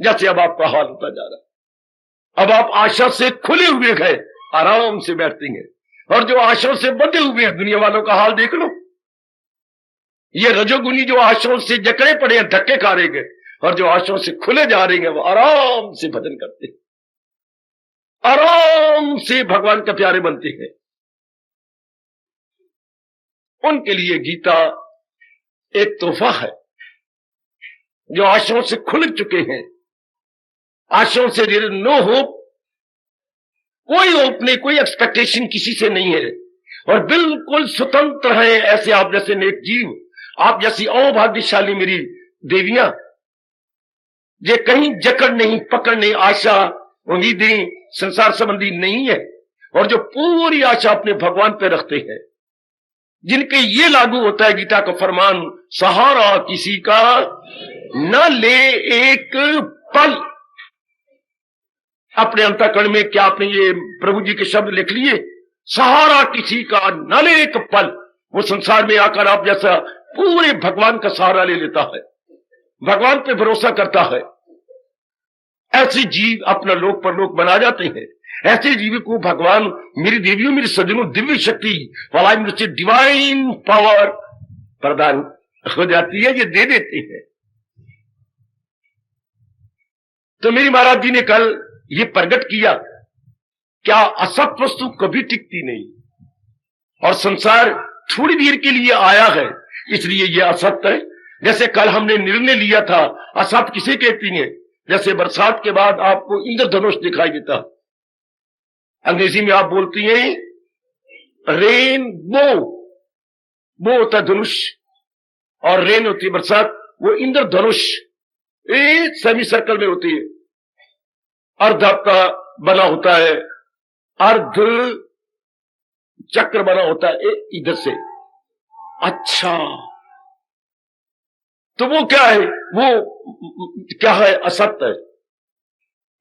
जैसे अब आपका हाल होता जा रहा है। अब आप आशा से खुले हुए गए, आराम से बैठते हैं, और जो आशाओं से बंधे हुए हैं, दुनिया वालों का हाल देख लो। ये रजोगुनी जो आशाओं से जकड़े पड़े हैं, धक्के खा रहे हैं, और जो आशाओं से खुले जा रहे हैं वो आराम से भजन करते हैं, आराम से भगवान के प्यारे बनते हैं। उनके लिए गीता एक तोहफा है। जो आशाओं से खुल चुके हैं, आशाओं से नो होप, कोई होप नहीं, कोई एक्सपेक्टेशन किसी से नहीं है, और बिल्कुल स्वतंत्र है। ऐसे आप जैसे नेक जीव, आप जैसी अभाग्यशाली मेरी देवियां, ये कहीं जकड़ नहीं, पकड़ नहीं, आशा उम्मीदें संसार संबंधी नहीं है, और जो पूरी आशा अपने भगवान पे रखते हैं, जिनके ये लागू होता है गीता का फरमान, सहारा किसी का न ले एक पल। अपने अंतःकरण में क्या आपने ये प्रभु जी के शब्द लिख लिए? सहारा किसी का न ले एक पल। वो संसार में आकर आप जैसा पूरे भगवान का सहारा ले लेता है, भगवान पे भरोसा करता है। ऐसे जीव अपना लोक परलोक बना जाते हैं। ऐसे जीव को भगवान, मेरी देवियों, मेरे सज्जनों, दिव्य शक्ति वाला से डिवाइन पावर प्रदान हो जाती है, ये दे देते हैं। तो मेरी महाराज जी ने कल ये प्रकट किया, क्या असत वस्तु कभी टिकती नहीं, और संसार थोड़ी देर के लिए आया है, इसलिए ये असत्य है। जैसे कल हमने निर्णय लिया था, असत किसे कहती है? जैसे बरसात के बाद आपको इंद्रधनुष दिखाई देता, अंग्रेजी में आप बोलती हैं रेनबो, वो होता है धनुष, और रेन होती है बरसात, वो इंद्रधनुष सेमी सर्कल में होती है। अर्ध आपका बना होता है, अर्ध चक्र बना होता है इधर से। अच्छा, तो वो क्या है? वो क्या है? असत्य है।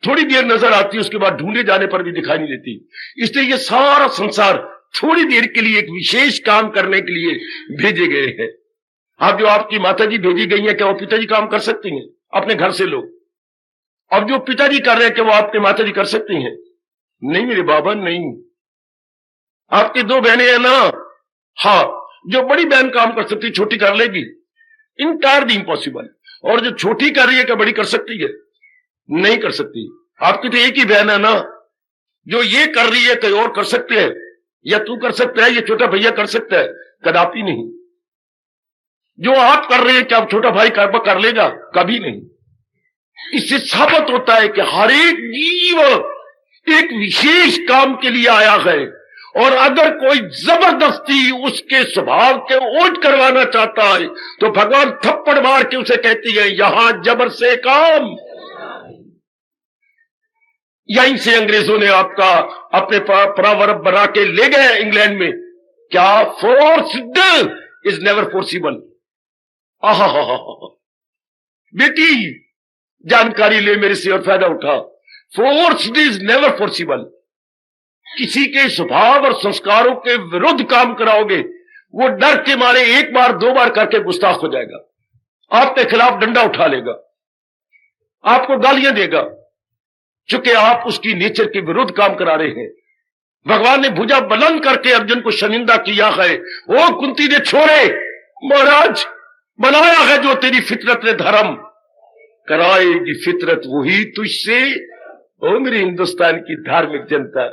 थोड़ी देर नजर आती है, उसके बाद ढूंढे जाने पर भी दिखाई नहीं देती। इसलिए ये सारा संसार थोड़ी देर के लिए एक विशेष काम करने के लिए भेजे गए हैं। अब जो आपकी माताजी भेजी गई है, क्या वो पिताजी काम कर सकती हैं अपने घर से? लोग अब जो पिताजी कर रहे हैं, क्या वो आपके माताजी कर सकती हैं? नहीं मेरे बाबा, नहीं। आपकी दो बहनें हैं ना, हाँ, जो बड़ी बहन काम कर सकती, छोटी कर लेगी, इनटायरली इम्पॉसिबल। और जो छोटी कर रही है, क्या बड़ी कर सकती है? नहीं कर सकती। आपकी तो एक ही बहन है ना, जो ये कर रही है, कोई और कर सकते हैं? या तू कर सकता है, ये छोटा भैया कर सकता है? कदापि नहीं। जो आप कर रहे हैं, क्या छोटा भाई कर लेगा? कभी नहीं। इससे साबित होता है कि हर एक जीव एक विशेष काम के लिए आया है, और अगर कोई जबरदस्ती उसके स्वभाव के उल्ट करवाना चाहता है, तो भगवान थप्पड़ मार के उसे कहती है, यहां जबर से काम। यहीं से अंग्रेजों ने आपका अपने प्रवर्ब बना के ले गए इंग्लैंड में, क्या? Forced is never forcible. आहा, बेटी जानकारी ले मेरे से और फायदा उठा। Forced is never forcible. किसी के स्वभाव और संस्कारों के विरुद्ध काम कराओगे, वो डर के मारे एक बार दो बार करके गुस्ताख हो जाएगा, आपके खिलाफ डंडा उठा लेगा, आपको गालियां देगा, चूंकि आप उसकी नेचर के विरुद्ध काम करा रहे हैं। भगवान ने भुजा बुलंद करके अर्जुन को शर्मिंदा किया है। ओ कुंती ने छोड़े, महाराज बनाया है जो तेरी फितरत ने धर्म, कराएगी फितरत वही तुझसे। ओ मेरी हिंदुस्तान की धार्मिक जनता,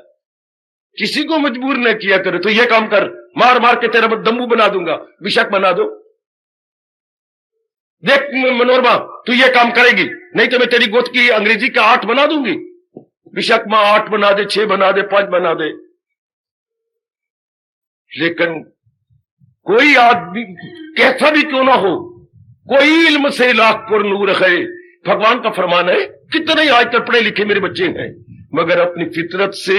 किसी को मजबूर न किया करे तो ये काम कर, मार मार के तेरा दम्बू बना दूंगा, विषक बना दो। देख मनोरमा, तू ये काम करेगी, नहीं तो मैं तेरी गोद की अंग्रेजी का 8 बना दूंगी। विषक मां 8 बना दे, 6 बना दे, 5 बना दे। लेकिन कोई आदमी कैसा भी क्यों ना हो, कोई इल्म से लाख पुर नूर है। भगवान का फरमान है, कितने आज तक पढ़े लिखे मेरे बच्चे हैं, मगर अपनी फितरत से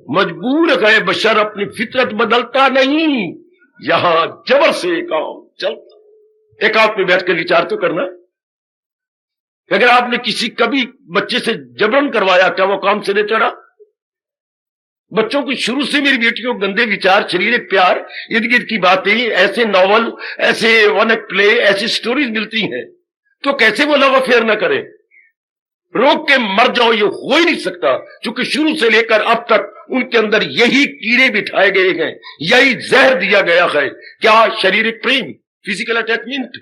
मजबूर है। बशर अपनी फितरत बदलता नहीं, यहां जबर से काम चलता। एक आप में बैठ कर विचार तो करना, अगर आपने किसी कभी बच्चे से जबरन करवाया, क्या वो काम सिरे चढ़ा? बच्चों को शुरू से मेरी बेटियों को गंदे विचार, शरीर प्यार, इर्द गिर्द की बातें, ऐसे नॉवल, ऐसे वन एक्ट प्ले, ऐसी स्टोरीज मिलती हैं, तो कैसे वो लव अफेयर न करे? रोक के मर जाओ, ये हो ही नहीं सकता, क्योंकि शुरू से लेकर अब तक उनके अंदर यही कीड़े बिठाए गए हैं, यही जहर दिया गया है। क्या? शारीरिक प्रेम, फिजिकल अटैचमेंट।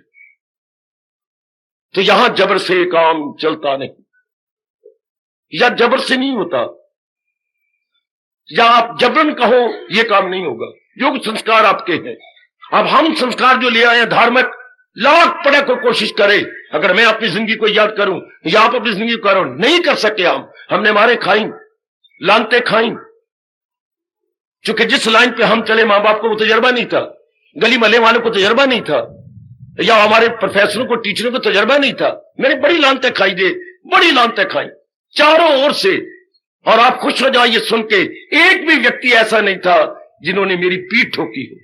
तो यहां जबर से काम चलता नहीं, या जबर से नहीं होता, या आप जबरन कहो ये काम नहीं होगा। जो संस्कार आपके हैं, अब हम संस्कार जो ले आए हैं धार्मिक, लाख पढ़े को कोशिश करे, अगर मैं अपनी जिंदगी को याद करूं या आप अपनी जिंदगी को करो, नहीं कर सके। हमने मारे खाई, लानते खाई, क्योंकि जिस लाइन पे हम चले, मां बाप को वो तजर्बा नहीं था, गली महल्ले वालों को तजर्बा नहीं था, या हमारे प्रोफेसरों को, टीचरों को तजर्बा नहीं था। मैंने बड़ी लानते खाई दे, बड़ी लानते खाई चारों ओर से। और आप खुश हो जाइए सुन के, एक भी व्यक्ति ऐसा नहीं था जिन्होंने मेरी पीठ ठोकी हो।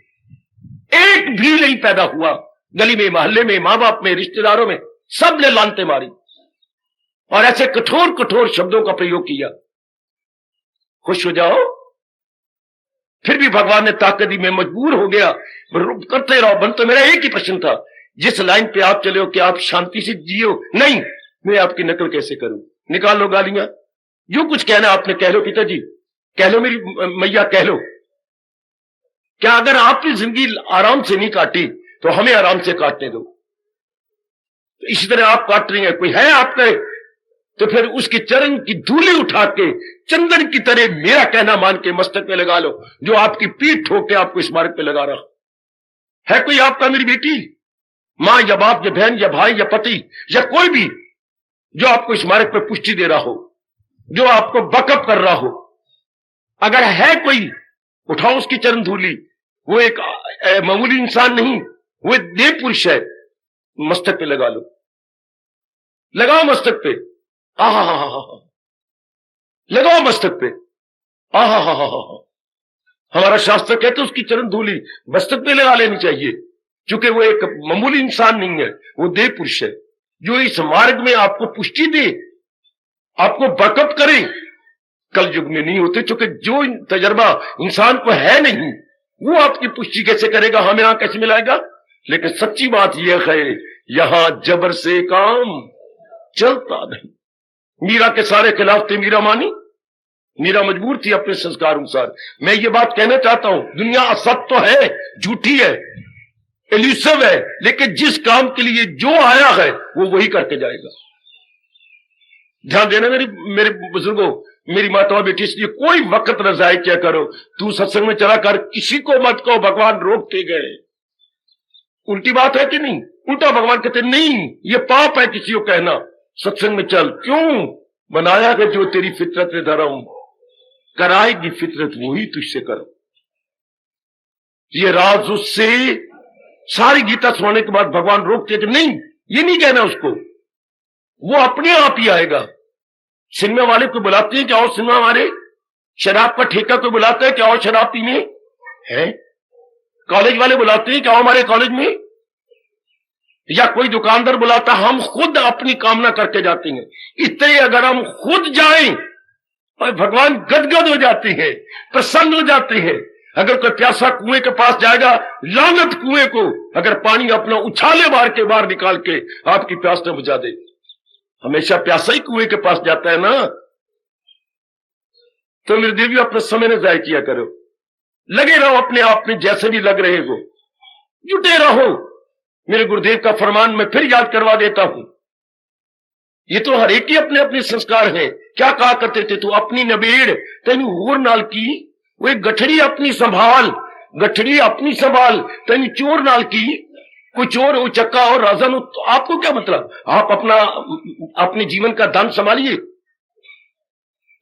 एक भी नहीं पैदा हुआ, गली में, मोहल्ले में, मां बाप में, रिश्तेदारों में, सब ने लानते मारी और ऐसे कठोर कठोर शब्दों का प्रयोग किया। खुश हो जाओ। फिर भी भगवान ने ताकत दी, मैं मजबूर हो गया, करते रहो। बन तो मेरा एक ही प्रश्न था, जिस लाइन पे आप चले हो, कि आप शांति से जियो? नहीं, मैं आपकी नकल कैसे करूं? निकाल लो गालियां, जो कुछ कहना आपने कह लो, पिताजी कह लो, मेरी मैया कह लो। क्या अगर आपकी जिंदगी आराम से नहीं काटी, तो हमें आराम से काटने दो। तो इसी तरह आप काट रही हैं, कोई है आपके, तो फिर उसके चरण की धूली उठा के चंदन की तरह मेरा कहना मान के मस्तक पे लगा लो, जो आपकी पीठ ठोक के आपको इस मार्ग पे लगा रहा है। कोई आपका, मेरी बेटी, मां या बाप या बहन या भाई या पति या कोई भी, जो आपको इस मार्ग पे पुष्टि दे रहा हो, जो आपको बकअप कर रहा हो? अगर है कोई, उठाओ उसकी चरण धूली, वो एक मामूली इंसान नहीं, वो एक देव पुरुष है। मस्तक पे लगा लो, लगाओ मस्तक पे, आहा हा हा, लगाओ मस्तक पे, आहा हा हा। हमारा शास्त्र कहते उसकी चरण धूलि मस्तक पे लगा लेनी चाहिए, क्योंकि वो एक मामूली इंसान नहीं है, वो देव पुरुष है जो इस मार्ग में आपको पुष्टि दे, आपको बरकत करे। कल युग में नहीं होते, क्योंकि जो तजर्बा इंसान को है नहीं, वो आपकी पुष्टि कैसे करेगा, हमें यहां कैसे मिलाएगा। लेकिन सच्ची बात यह है, यहां जबर से काम चलता नहीं। मीरा के सारे खिलाफ थे, मीरा मानी, मीरा मजबूर थी अपने संस्कार अनुसार। मैं ये बात कहना चाहता हूं, दुनिया असत तो है, झूठी है, एल्यूसिव है, लेकिन जिस काम के लिए जो आया है वो वही करके जाएगा। ध्यान देना मेरे बुजुर्गों, मेरी माताओं बेटी, इसलिए कोई वक्त न जाए क्या करो। तू सत्संग में चला कर, किसी को मत कहो भगवान रोकते गए। उल्टी बात है कि नहीं? उल्टा भगवान कहते नहीं, ये पाप है किसी को कहना सत्संग में चल। क्यों? बनाया है जो तेरी फितरत में धर्म, कराएगी फितरत वही तुझसे करो। ये राज उससे सारी गीता सुनाने के बाद भगवान रोकते कि नहीं, ये नहीं कहना उसको, वो अपने आप ही आएगा। सिनेमा वाले को बुलाते हैं कि आओ सिनेमा वाले, शराब का ठेका को बुलाते हैं कि आओ शराब पीने है, कॉलेज वाले बुलाते हैं कि आओ हमारे कॉलेज में, या कोई दुकानदार बुलाता, हम खुद अपनी कामना करके जाते हैं। इतने अगर हम खुद जाएं और भगवान गदगद हो जाते हैं, प्रसन्न हो जाते हैं। अगर कोई प्यासा कुएं के पास जाएगा, लानत कुएं को, अगर पानी अपना उछाले मार के बाहर निकाल के आपकी प्यास न बुझा दे। हमेशा प्यासा ही कुएं के पास जाता है ना। तो मेरे देवी अपना समय न जाय किया करो, लगे रहो अपने आप में, जैसे भी लग रहे हो जुटे रहो। मेरे गुरुदेव का फरमान मैं फिर याद करवा देता हूं, ये तो हर एक ही अपने अपने संस्कार हैं। क्या कहा करते थे? तू अपनी नबेड़ तेनू होर नाल की, वो गठड़ी अपनी संभाल, गठड़ी अपनी संभाल तेन चोर नाल की। कोई चोर हो, चक्का हो, राजन हो, तो आपको क्या मतलब? आप अपने जीवन का दान संभालिए।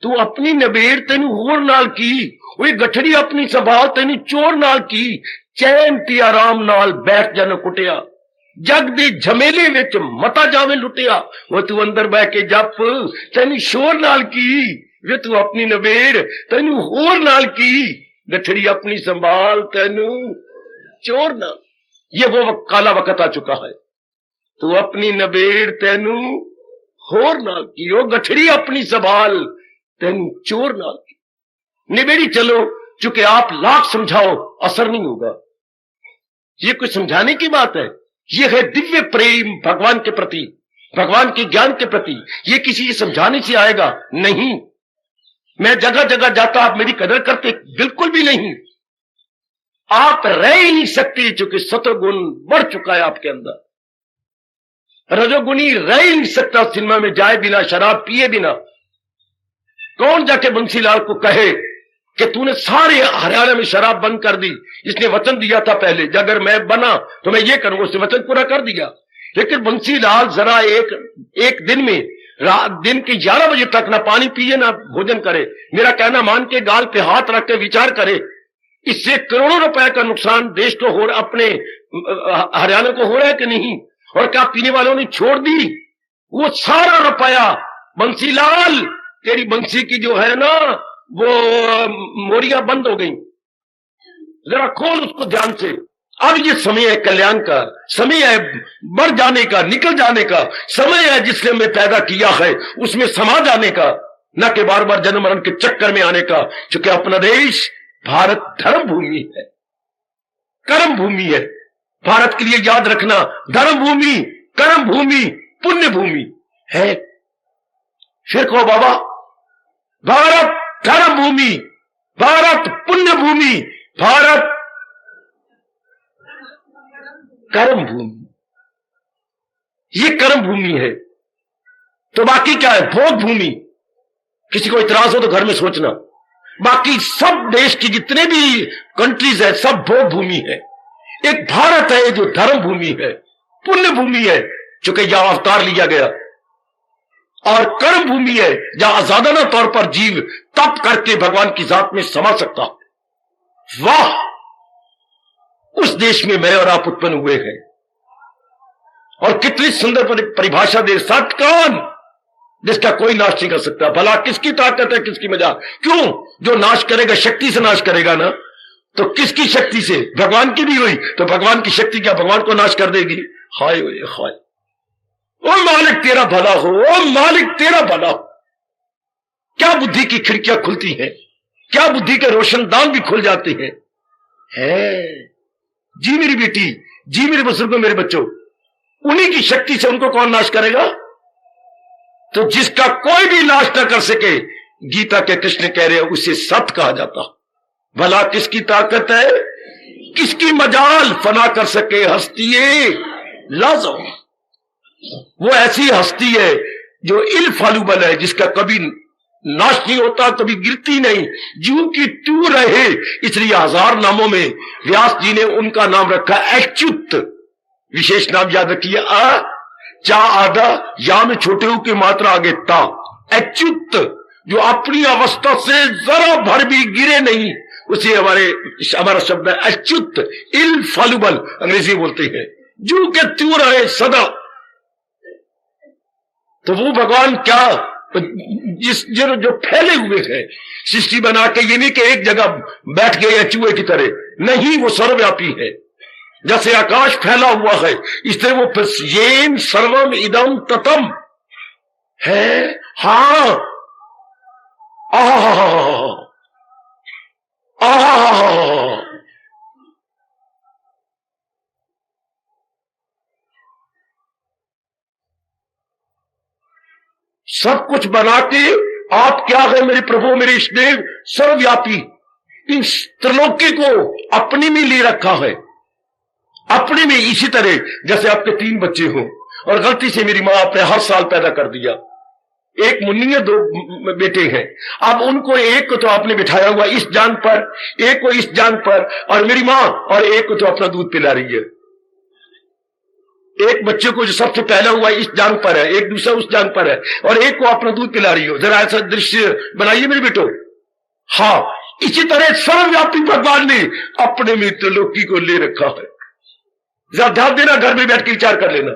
तू अपनी नबेड़ तेन होर नाल की, वो गठड़ी अपनी संभाल तेन चोर नाल की। चैन ते आराम नाल बैठ जाना कुटिया, जग दे झमेले विच मता जावे लुटिया। वो तू अंदर बह के जप तेन शोर नाल की, वे तू अपनी नबेड़ तेन होर नाल की। गठड़ी अपनी संभाल तेनू चोर नाल। ये वो काला वक्त आ चुका है। तू अपनी नबेड़ तेनू होर नाल की, वो गठड़ी अपनी संभाल तेनू चोर नाल की। निबेड़ी चलो, चूंकि आप लाख समझाओ असर नहीं होगा। ये कोई समझाने की बात है, ये है दिव्य प्रेम भगवान के प्रति, भगवान के ज्ञान के प्रति। ये किसी समझाने से आएगा नहीं। मैं जगह जगह जाता, आप मेरी कदर करते बिल्कुल भी नहीं। आप रह ही नहीं सकते, क्योंकि सतोगुण बढ़ चुका है आपके अंदर। रजोगुणी रह ही नहीं सकता सिनेमा में जाए बिना, शराब पिए बिना। कौन जाके बंसीलाल को कहे कि तूने सारे हरियाणा में शराब बंद कर दी? इसने वचन दिया था पहले, अगर मैं बना तो मैं ये करूंगा, उसने वचन पूरा कर दिया। लेकिन बंसीलाल जरा एक दिन में दिन के 11 बजे तक ना पानी पिए ना भोजन करे। मेरा कहना मान के गाल पे हाथ रख के विचार करे, इससे करोड़ों रुपए का नुकसान देश को हो रहा, अपने हरियाणा को हो रहा है कि नहीं? और क्या पीने वालों ने छोड़ दी वो सारा रुपया? बंसीलाल, तेरी बंसी की जो है ना वो मोरियां बंद हो गई, जरा खोल उसको ध्यान से। अब ये समय है कल्याण का, समय है बढ़ जाने का, निकल जाने का समय है, जिसने हमें पैदा किया है उसमें समा जाने का, न कि बार बार जन्म मरण के चक्कर में आने का। क्योंकि अपना देश भारत धर्म भूमि है, कर्म भूमि है। भारत के लिए याद रखना, धर्म भूमि, कर्म भूमि, पुण्य भूमि है। फिर कहो बाबा, भारत धर्म भूमि, भारत पुण्य भूमि, भारत कर्म भूमि। ये कर्म भूमि है, तो बाकी क्या है? भोग भूमि। किसी को इतराज हो तो घर में सोचना। बाकी सब देश की जितने भी कंट्रीज है सब भोग भूमि है। एक भारत है जो धर्म भूमि है, पुण्य भूमि है, चूंकि यहां अवतार लिया गया, और कर्म भूमि है जहां आजादाना तौर पर जीव तप करके भगवान की जात में समा सकता है। वाह, उस देश में मैं और आप उत्पन्न हुए हैं। और कितनी सुंदर परिभाषा दे, सत्य कौन, जिसका कोई नाश नहीं कर सकता। भला किसकी ताकत है, किसकी मजाक? क्यों? जो नाश करेगा शक्ति से नाश करेगा ना, तो किसकी शक्ति से? भगवान की भी हुई तो भगवान की शक्ति क्या भगवान को नाश कर देगी? हाय हाय, ओ मालिक तेरा भला हो, ओ मालिक तेरा भला हो। क्या बुद्धि की खिड़कियां खुलती हैं, क्या बुद्धि के रोशनदान भी खुल जाते हैं। जी मेरी बेटी, जी मेरे बुजुर्गों, मेरे बच्चों, उन्हीं की शक्ति से उनको कौन नाश करेगा? तो जिसका कोई भी नाश न कर सके, गीता के कृष्ण कह रहे हैं, उसे सत कहा जाता। भला किसकी ताकत है, किसकी मजाल फना कर सके हस्ती लाजो। वो ऐसी हस्ती है जो इनफालूबल है, जिसका कभी नाश नहीं होता, कभी गिरती नहीं, जीव की तू रहे। इसलिए 1000 नामों में व्यास जी ने उनका नाम रखा अच्युत। विशेष नाम याद रखिए, चा आधा, या में छोटे हो की मात्रा आगे ता। अच्युत, जो अपनी अवस्था से जरा भर भी गिरे नहीं, उसे हमारा शब्द है अच्युत, इनफालूबल अंग्रेजी बोलते हैं, जो के त्यों रहे सदा। तो वो भगवान क्या, जो फैले हुए हैं सृष्टि बना के, ये नहीं कि एक जगह बैठ गए चूहे की तरह, नहीं, वो सर्वव्यापी है। जैसे आकाश फैला हुआ है, इसलिए वो येन सर्वम इदम ततम है। हाँ, सब कुछ बना के आप क्या है मेरे प्रभु, मेरे इष्टदेव, सर्वव्यापी। इन त्रिलोकी को अपने में ले रखा है, अपने में। इसी तरह जैसे आपके 3 बच्चे हो और गलती से मेरी मां आपने हर साल पैदा कर दिया, एक मुन्नी है, 2 बेटे हैं। अब उनको एक को तो आपने बिठाया हुआ इस जान पर, एक को इस जान पर, और मेरी मां और एक को तो अपना दूध पिला रही है। एक बच्चे को जो सबसे पहला हुआ इस जान पर है, एक दूसरा उस जान पर है, और एक को अपना दूध पिला रही हो। जरा ऐसा दृश्य बनाइए मेरे बेटो। हाँ, इसी तरह सर्वव्यापी भगवान ने अपने में त्रिलोकी को ले रखा है। जरा ध्यान देना, घर में बैठ के विचार कर लेना।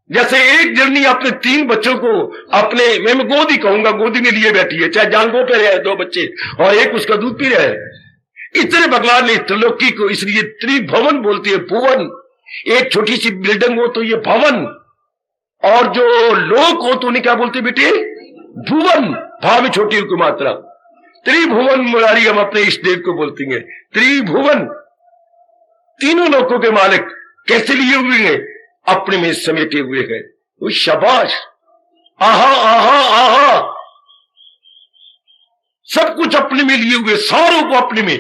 जैसे एक जननी अपने 3 बच्चों को अपने, मैं गोदी कहूंगा, गोदी में लिए बैठी है, चाहे जांघों पे रहे 2 बच्चे, और एक उसका दूध पी रहे हैं। इतने भगवान ने त्रिलोकी को, इसलिए त्रिभुवन बोलती है, भुवन। एक छोटी सी बिल्डिंग हो तो ये भवन, और जो लोक हो तो उन्हें क्या बोलते बेटे? भुवन। भाव में छोटी की मात्रा। त्रिभुवन मुरारी हम अपने इष्ट देव को बोलती हैं, त्रिभुवन। तीनों लोकों के मालिक कैसे लिए हुए हैं? अपने में समेटे हुए हैं। वो शाबाश, आहा आहा आहा, सब कुछ अपने में लिए हुए, सारों को अपने में।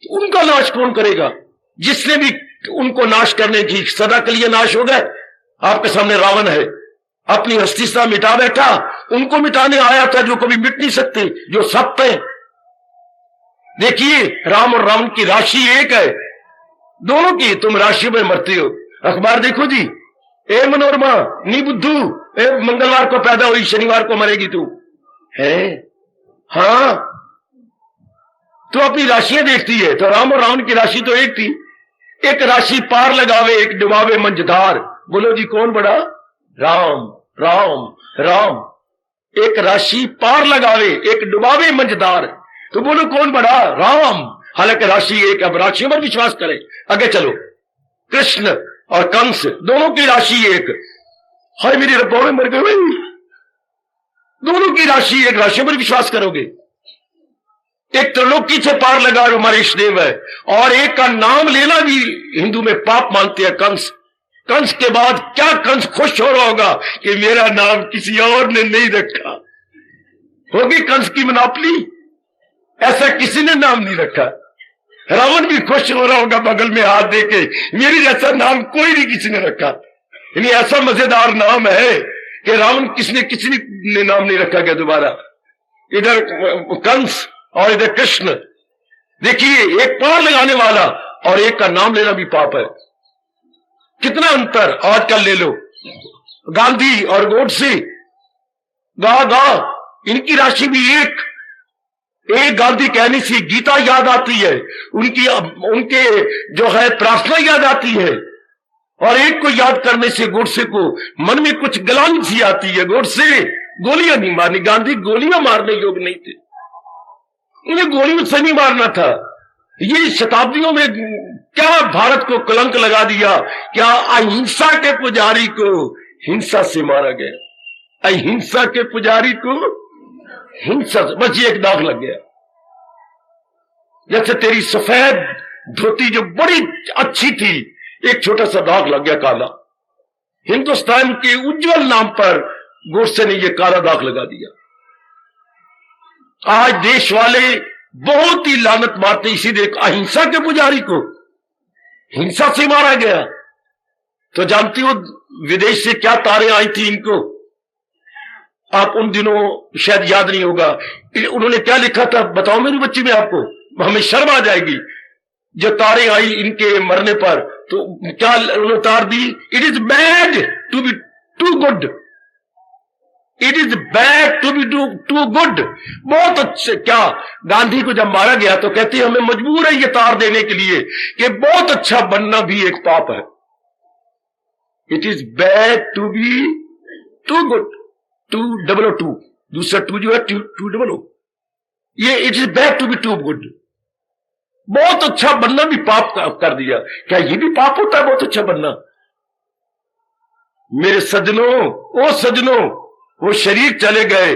उनका नाश कौन करेगा? जिसने भी उनको नाश करने की, सदा के लिए नाश हो गए। आपके सामने रावण है, अपनी हस्तिता मिटा बैठा। उनको मिटाने आया था जो कभी मिट नहीं सकते, जो सत्य है। देखिए, राम और रावण की राशि एक है, दोनों की। तुम राशि में मरते हो। अखबार देखो जी, ए मनोरमा, नी बुद्धू, ए मंगलवार को पैदा हुई, शनिवार को मरेगी तू, है? हाँ, तो अपनी राशियां देखती है। तो राम और रावण की राशि तो एक थी। एक राशि पार लगावे, एक डुबावे मंझधार। बोलो जी कौन बड़ा? राम राम राम। एक राशि पार लगावे, एक डुबावे मंझधार। तो बोलो कौन बड़ा? राम। हालांकि राशि एक। अब राशियों पर विश्वास करें। आगे चलो, कृष्ण और कंस दोनों की राशि एक। हाय मेरी रब्बा में मर गए, दोनों की राशि एक। राशियों पर विश्वास करोगे। एक त्रिलोकी से पार लगा हमारे इष्टदेव है, और एक का नाम लेना भी हिंदू में पाप मानते हैं, कंस। कंस के बाद क्या कंस खुश हो रहा होगा कि मेरा नाम किसी और ने नहीं रखा। होगी कंस की मनापली? ऐसा किसी ने नाम नहीं रखा। रावण भी खुश हो रहा होगा बगल में हाथ देके, मेरी जैसा नाम कोई नहीं किसी ने रखा। यानी ऐसा मजेदार नाम है कि रावण किसी ने नाम नहीं रखा गया दोबारा। इधर कंस और इधर कृष्ण। देखिए, एक पार लगाने वाला और एक का नाम लेना भी पाप है। कितना अंतर आजकल ले लो। गांधी और गोडसे, गा इनकी राशि भी एक। एक गांधी कहने से गीता याद आती है, उनके जो है प्रार्थना याद आती है, और एक को याद करने से गोडसे को मन में कुछ गलानी सी आती है। गोडसे गोलियां नहीं मारनी, गांधी गोलियां मारने योग्य नहीं थे, उन्हें गोलियों से नहीं मारना था। ये शताब्दियों में क्या भारत को कलंक लगा दिया, क्या अहिंसा के पुजारी को हिंसा से मारा गया, अहिंसा के पुजारी को हिंसा से, बस ये एक दाग लग गया। जैसे तेरी सफेद धोती जो बड़ी अच्छी थी, एक छोटा सा दाग लग गया काला। हिंदुस्तान के उज्जवल नाम पर गोडसे ने यह काला दाग लगा दिया। आज देश वाले बहुत ही लानत मारते, इसी देख अहिंसा के पुजारी को हिंसा से मारा गया। तो जानती हो विदेश से क्या तारे आई थी इनको, आप उन दिनों शायद याद नहीं होगा, उन्होंने क्या लिखा था बताओ मेरी बच्ची में, आपको हमें शर्म आ जाएगी। जो तारे आई इनके मरने पर, तो क्या उन्होंने तार दी, it is bad to be too good, it is bad to be too good. बहुत अच्छे, क्या गांधी को जब मारा गया तो कहते हैं हमें मजबूर है ये तार देने के लिए कि बहुत अच्छा बनना भी एक पाप है। It is bad to be too good, 2 दूसरा 2 जो है 2 ये it is bad to be too good, बहुत अच्छा बनना भी पाप कर दिया। क्या ये भी पाप होता है बहुत अच्छा बनना? मेरे सज्जनों, ओ सज्जनों, वो शरीर चले गए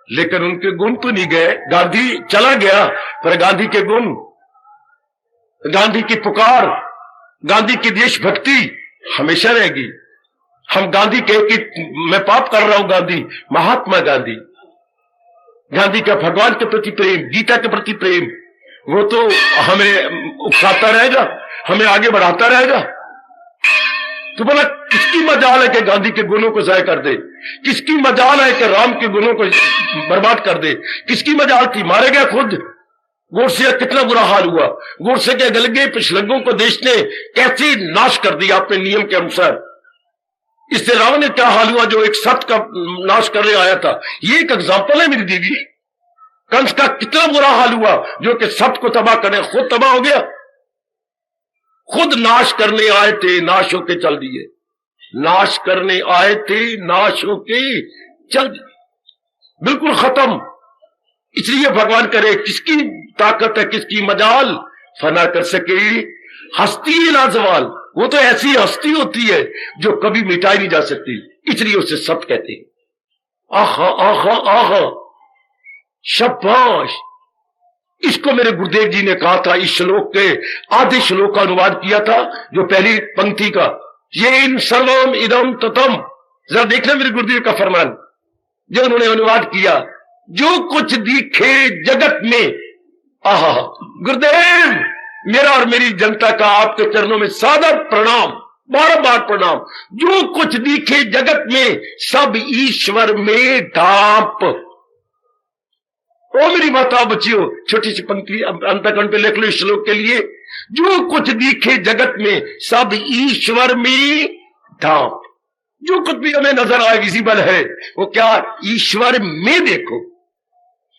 लेकिन उनके गुण तो नहीं गए। गांधी चला गया पर गांधी के गुण, गांधी की पुकार, गांधी की देशभक्ति हमेशा रहेगी। हम गांधी कहे कि मैं पाप कर रहा हूं, गांधी महात्मा गांधी, गांधी का भगवान के प्रति प्रेम, गीता के प्रति प्रेम, वो तो हमें उकसाता रहेगा, हमें आगे बढ़ाता रहेगा। तो बोला किसकी मजाल है कि गांधी के गुणों को जाय कर दे, किसकी मजाल है कि राम के गुणों को बर्बाद कर दे, किसकी मजाल थी? मारे गया खुद। गोडसे का कितना बुरा हाल हुआ, गोडसे के गलगे पिछलंगों को देश ने कैसे नाश कर दिया अपने नियम के अनुसार। इससे रावण ने क्या हाल हुआ जो एक सत्य का नाश करने आया था। ये एक एग्जाम्पल है मेरी दीदी। कंस का कितना बुरा हाल हुआ जो कि सत्य को तबाह करने खुद तबाह हो गया। खुद नाश करने आए थे, नाश होके चल दिए, नाश करने आए थे, नाश होके चल दिए, बिल्कुल खत्म। इसलिए भगवान करे किसकी ताकत है, किसकी मजाल, फना कर सके हस्ती लाजवाल। वो तो ऐसी हस्ती होती है जो कभी मिटाई नहीं जा सकती, इसलिए उसे सत्य कहते हैं। आहा आहा आहा, शाबाश। इसको मेरे गुरुदेव जी ने कहा था, इस श्लोक के आधे श्लोक का अनुवाद किया था, जो पहली पंक्ति का, ये इन सर्वम इदम ततम। जरा देखना मेरे गुरुदेव का फरमान जो उन्होंने अनुवाद किया, जो कुछ दिखे जगत में। आहा, गुरुदेव मेरा और मेरी जनता का आपके चरणों में सादर प्रणाम, बार बार प्रणाम। जो कुछ दिखे जगत में सब ईश्वर में ढांप। ओ मेरी माता बच्चियों, छोटी सी पंक्ति अंतःकरण पे लिख लो इस श्लोक के लिए। जो कुछ दिखे जगत में सब ईश्वर में ढांप। जो कुछ भी हमें नजर आए विजिबल है वो क्या? ईश्वर में देखो।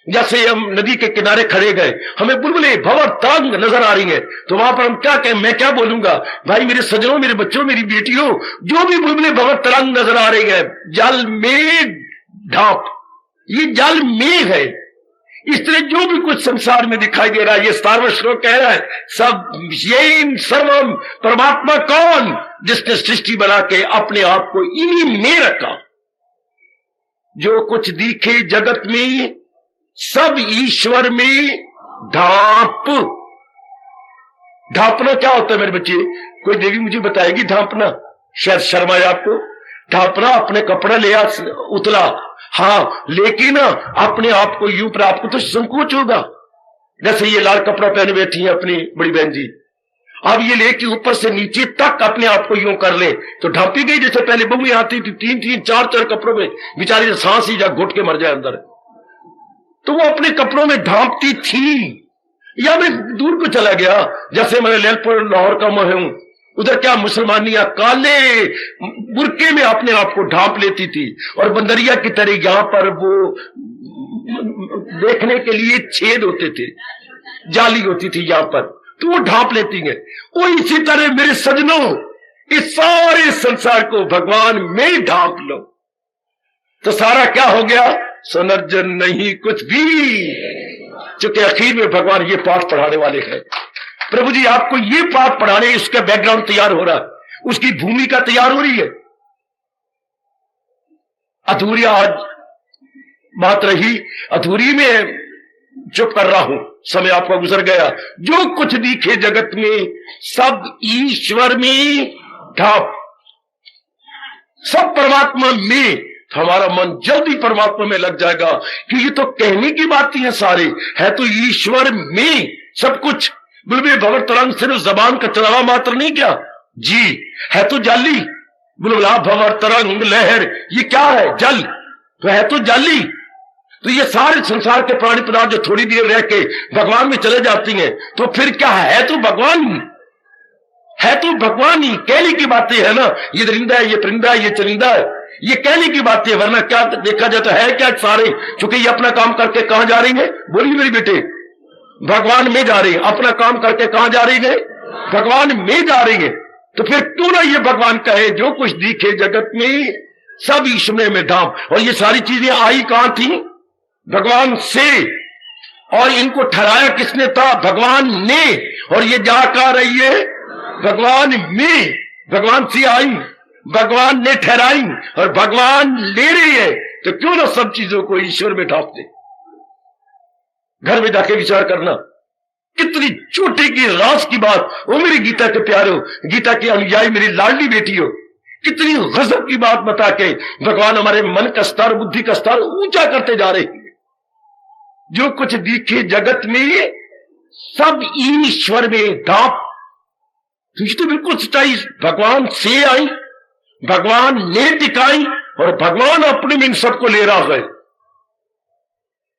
जैसे हम नदी के किनारे खड़े गए, हमें बुलबुले भंवर तरंग नजर आ रही है, तो वहां पर हम क्या कहें? मैं क्या बोलूंगा भाई? मेरे सज्जनों, मेरे बच्चों, मेरी बेटियों, जो भी बुलबुले भंवर तरंग नजर आ रही है, जल में ढांप, ये जल में है। इस तरह जो भी कुछ संसार में दिखाई दे रहा है, ये 17वां श्लोक कह रहा है, सब ये सर्वम परमात्मा कौन? जिसने सृष्टि बना के अपने आप को इन्हीं में रखा। जो कुछ दिखे जगत में सब ईश्वर में ढांप। ढांपना क्या होता है मेरे बच्चे? कोई देवी मुझे बताएगी ढांपना? शायद शर्म आए आपको। ढांपना अपने कपड़ा ले उतला, हाँ, लेकिन अपने आप को यूं पर आपको तो संकोच होगा। जैसे ये लाल कपड़ा पहने बैठी है अपनी बड़ी बहन जी, अब ये लेके ऊपर से नीचे तक अपने आप को यूं कर ले तो ढांपी गई। जैसे पहले बहू आती थी 3-3 4-4 कपड़ों में, बेचारी सांस ही जा घुट के मर जाए अंदर, तो वो अपने कपड़ों में ढांपती थी। या मैं दूर को चला गया, जैसे मैं लैलपुर लाहौर का मैं हूं, उधर क्या मुसलमानियां काले बुरके में अपने आप को ढांप लेती थी, और बंदरिया की तरह यहां पर वो देखने के लिए छेद होते थे, जाली होती थी यहां पर, तो वो ढांप लेती हैं। वो इसी तरह मेरे सजनों इस सारे संसार को भगवान में ढांप लो तो सारा क्या हो गया? सुनर्जन नहीं कुछ भी। चूंकि आखिर में भगवान ये पाठ पढ़ाने वाले हैं। प्रभु जी आपको ये पाठ पढ़ाने, उसका बैकग्राउंड तैयार हो रहा है, उसकी भूमिका तैयार हो रही है। अधूरी आज बात रही, अधूरी में चुप कर रहा हूं, समय आपका गुजर गया। जो कुछ दिखे जगत में सब ईश्वर में ढाप, सब परमात्मा में। तो हमारा मन जल्दी परमात्मा में लग जाएगा कि ये तो कहने की बातें हैं, सारे है तो ईश्वर में सब कुछ। बुलबुल भंवर तरंग सिर्फ जबान का चलावा मात्र नहीं क्या जी, है तो जाली। बुलबुला भंवर तरंग लहर, ये क्या है? जल। तो है तो जाली। तो ये सारे संसार के प्राणी पदार्थ जो थोड़ी देर रह के भगवान में चले जाती हैं, तो फिर क्या है तो भगवान ही, है तो भगवान ही। कहने की बातें है ना, ये दरिंदा है, ये परिंदा है, ये चरिंदा है, ये कहने की बातें है। वरना क्या देखा जाए तो है क्या सारे, चूंकि ये अपना काम करके कहां जा रही है? बोलिए मेरे बेटे, भगवान में जा रही है। अपना काम करके कहां जा रही है? भगवान में जा रही है। तो फिर क्यों ना ये भगवान कहे जो कुछ दिखे जगत में सब ईश्वर में ढांप। और ये सारी चीजें आई कहां थी? भगवान से। और इनको ठहराया किसने था? भगवान ने। और ये जा कहां रही है? भगवान में। भगवान से आई, भगवान ने ठहराई और भगवान ले रही है। तो क्यों ना सब चीजों को ईश्वर में ढांप दे। घर में जाके विचार करना, कितनी छोटी की रास की बात। वो मेरी गीता के प्यारो, गीता की अनुयायी, मेरी लाडली बेटी हो, कितनी गजब की बात बता के भगवान हमारे मन का स्तर, बुद्धि का स्तर ऊंचा करते जा रहे हैं। जो कुछ दिखे जगत में सब ईश्वर में ढांप। तो ये तो बिल्कुल सच्चाई भगवान से आई, भगवान ने दिखाई और भगवान अपने में इन सबको ले रहा है।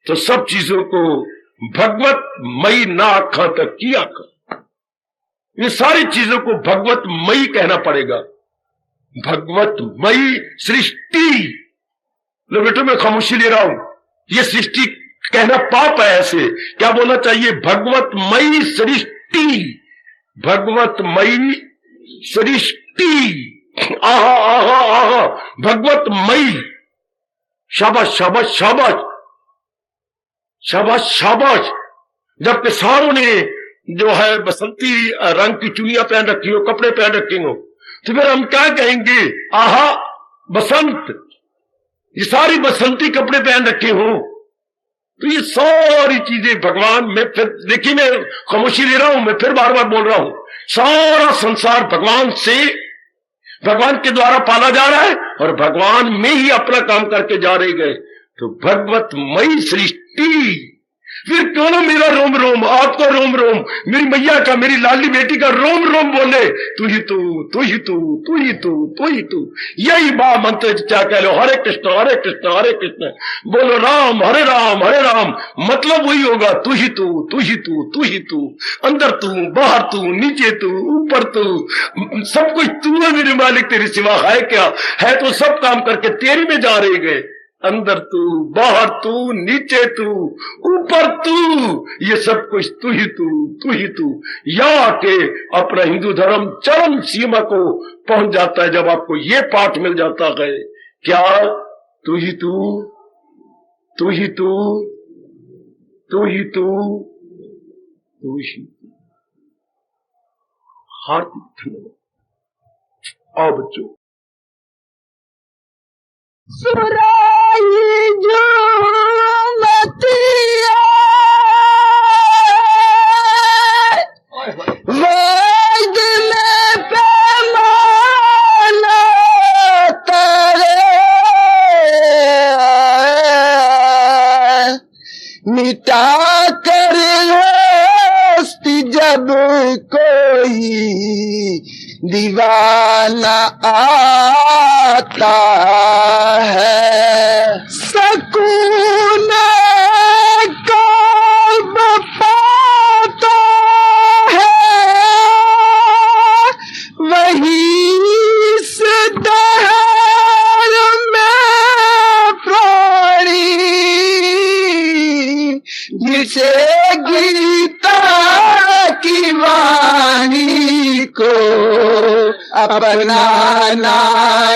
तो सब चीजों को भगवत मई ना आखा तक की आखा, ये सारी चीजों को भगवत मई कहना पड़ेगा। भगवत मई सृष्टि। लो बेटो मैं खामोशी ले रहा हूं, ये सृष्टि कहना पाप है। ऐसे क्या बोलना चाहिए? भगवत मई सृष्टि, भगवत मई सृष्टि। आहा आहा आहा, भगवत मई। शाबाश शाबाश शाबाश शाबाश शाबाश। जब किसानों ने जो है बसंती रंग की चुनिया पहन रखी हो, कपड़े पहन रखे हो, तो फिर हम क्या कहेंगे? आहा बसंत। ये सारी बसंती कपड़े पहन रखे हो। तो ये सारी चीजें भगवान में, फिर देखिए मैं खामोशी ले रहा हूं, मैं फिर बार बार बोल रहा हूं, सारा संसार भगवान से, भगवान के द्वारा पाला जा रहा है और भगवान में ही अपना काम करके जा रहे गए। तो भगवत मई सृष्टि। फिर क्यों ना मेरा रोम रोम, आपका रोम रोम, मेरी मैया का, मेरी लाली बेटी का रोम रोम बोले, तू ही तू, तू ही तू, तू ही तू, तू ही तू। यही बा मंत्र क्या कह लो, हरे कृष्ण हरे कृष्ण हरे कृष्ण, बोलो राम हरे राम हरे राम। मतलब वही होगा, तू ही तू, तू ही तू, तू ही तू, अंदर तू, बाहर तू, नीचे तू, ऊपर तू, सब कुछ तू है मेरे मालिक, तेरे सिवा है क्या? है तो सब काम करके तेरे में जा रहे गए। अंदर तू, बाहर तू, नीचे तू, ऊपर तू, ये सब कुछ तू ही तू, तू ही तू। यहाँ आके अपना हिंदू धर्म चरम सीमा को पहुंच जाता है जब आपको ये पाठ मिल जाता है। क्या? तू ही तू, तू ही तू, तू ही तू, तू ही तू। हार्दिक धन्यवाद। आओ बच्चों। सुराई जो मतिया वैद में पैमाना तेरे मिटा कर हस्ती जब कोई दीवाना आता है, सकून कल्ब पाता है, वही इस दहर में प्राणी अपनाना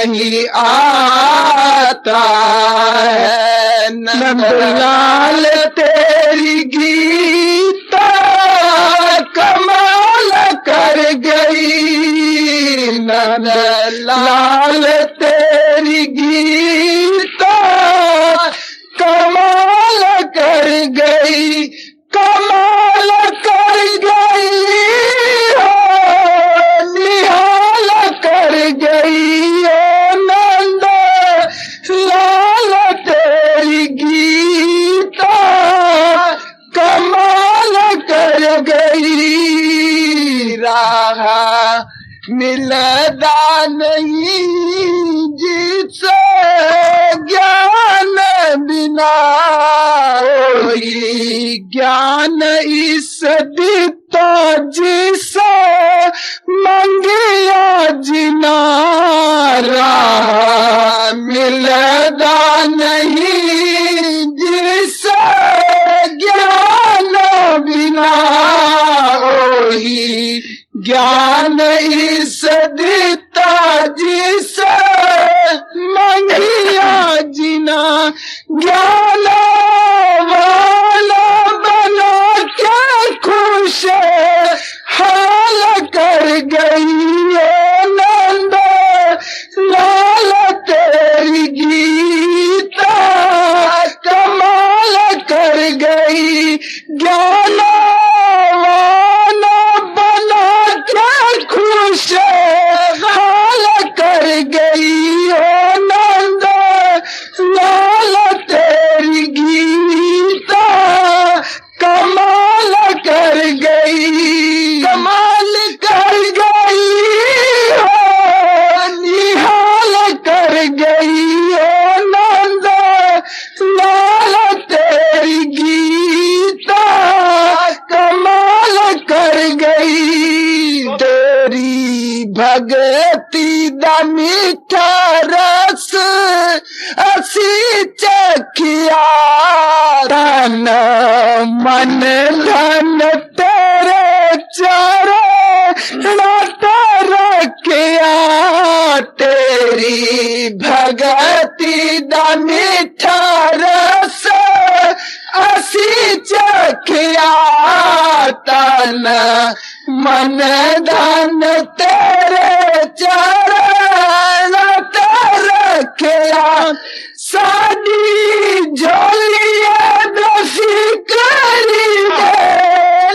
ही आता है। नंदलाल तेरी गीता कमाल कर गई, नंदलाल तेरी गीता कमाल कर गई, कमाल कर गई हो, निहाल कर गई ओ नंद लाल तेरी गीता कमाल कर गई। राह मिलदा नहीं जिसे ज्ञान बिना, कोई ज्ञान इस दिता जिसे मंगिया जिना। राह मिलदा नहीं जिसे ज्ञान बिना, कोई ज्ञान इस दिता जिसे मंगिया जिना। ज्ञान वाला बना क्या खुश हाल कर गई ओ नंद लाल तेरी गीता कमाल कर गई। ज्ञान वाला बना क्या खुश हाल कर गई ओ नंद लाल तेरी गीता कमाल कर गई, कमाल कर गई हो, निहाल कर गई ओ नंद लाल तेरी गीता कमाल कर गई। तेरी भगती दा मीठा रस असी चखिया, तन मन धन तेरे चरण रखिया। तेरी भगती दा मीठा रस असी चखिया, तन मन धन तेरे चरण रखिया। साडी झोलिया दसी करी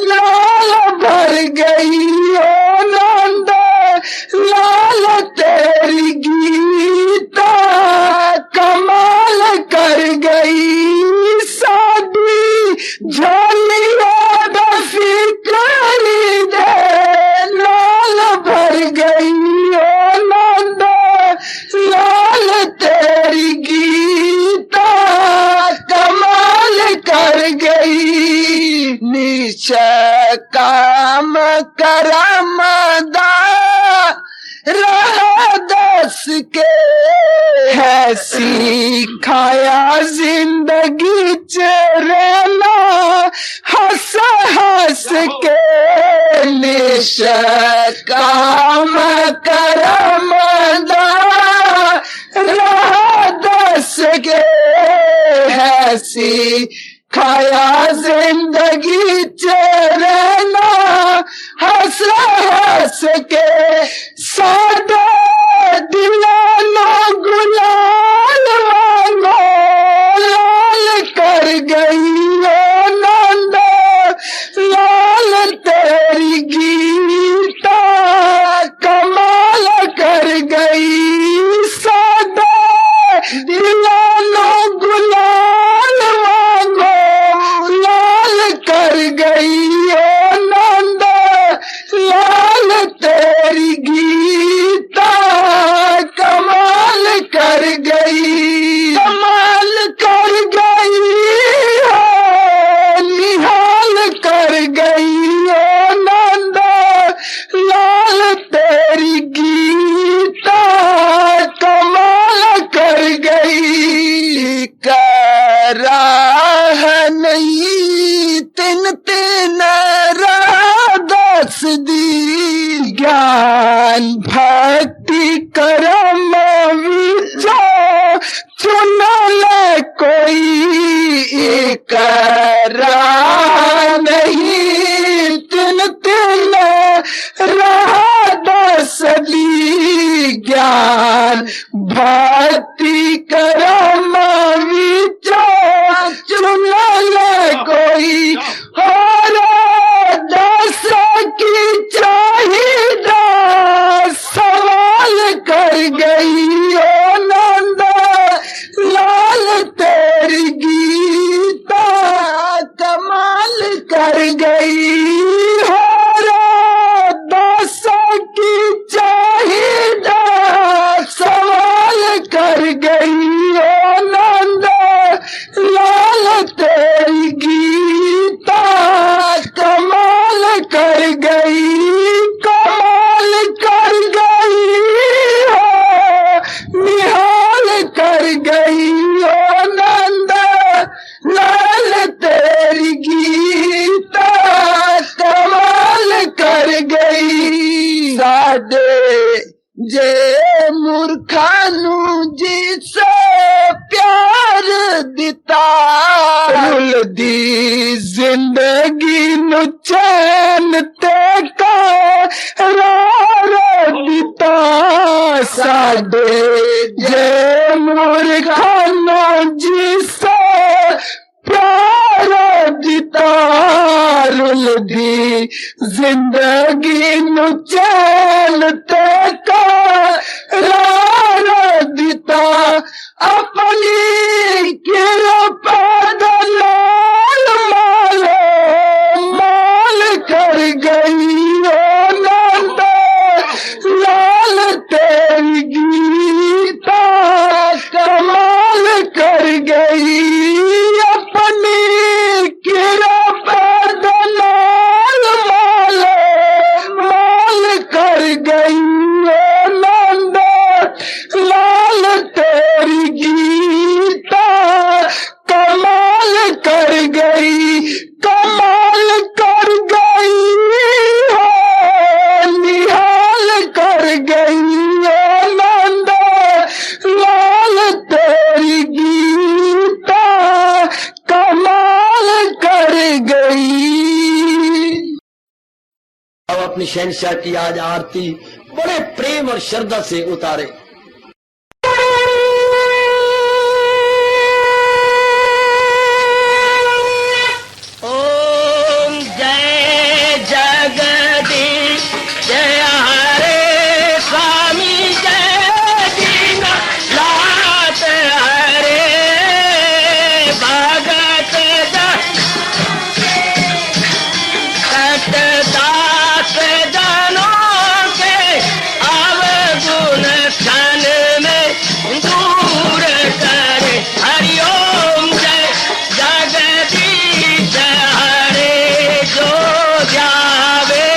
लाल भर गई ओ नंद लाल तेरी गीता कमाल कर गई। साडी झोलिया दसी करी लाल भर गई ओ नंद लाल तेरी गीता कमाल कर गई। निश काम करम दा राह दस के है सिखाया जिंदगी च रहना हंस हंस के। निश काम करम दा राह दस के है सिखाया जिंदगी च रहना हंस हंस के। सादा दिलाना गुलाल वांगो लाल कर गई ओ नंद लाल तेरी गीता कमाल कर गई। सादा दिलाना गुलाल वांगो लाल कर भक्ति करम विचार चुनल कोई और दस की चाहिदा सवाल कर गई ओ नंद लाल तेरी गीता कमाल कर गई और दस की चाहिदा सवाल कर गई ओ नंद लाल तेरी गीता कमाल कर गई कमाल कर गई हो निहाल कर गई ओ नंद लाल तेरी गीता कमाल कर गई साडे जे मूर्खानू जिसे प्यार दिता रुल दी जिंदगी नु चैन ते करार दिता साडे जे मूर्खानू जिसे प्यार दिता रुल दी जिंदगी नु चैन ते करार दिता अपनी कृपा दलाल माल कर गई ओ नंद लाल तेरी गीता कमाल कर गई अपनी कृपा दलाल माल कर गई ओ नंद लाल तेरी गीता कमाल कर गई कमाल कर गई हो निहाल कर गई ओ नंद लाल तेरी गीता कमाल कर गई। अब अपनी शहंशाह की आज आरती बड़े प्रेम और श्रद्धा से उतारे। ओम जय जगदीश जय हरे स्वामी जय दीनानाथ हरे भगत दास जनों के अवगुण क्षण में दूर करे हरिओम जय जगदीश हरे जो जावे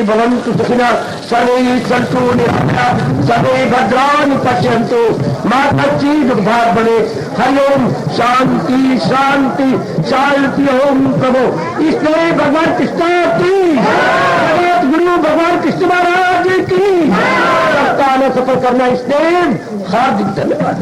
भवन्तु सुखिनः सर्वे सन्तु निरामयाः सर्वे भद्राणि पश्यन्तु मा कश्चित् दुर्भाग्यं भवेत्। हरि ओम शांति शांति शांति। ओम प्रभु इसलिए भगवान कृष्ण की जगत गुरु भगवान कृष्ण महाराज की सप्ताह में सफल करना इसलिए हार्दिक धन्यवाद।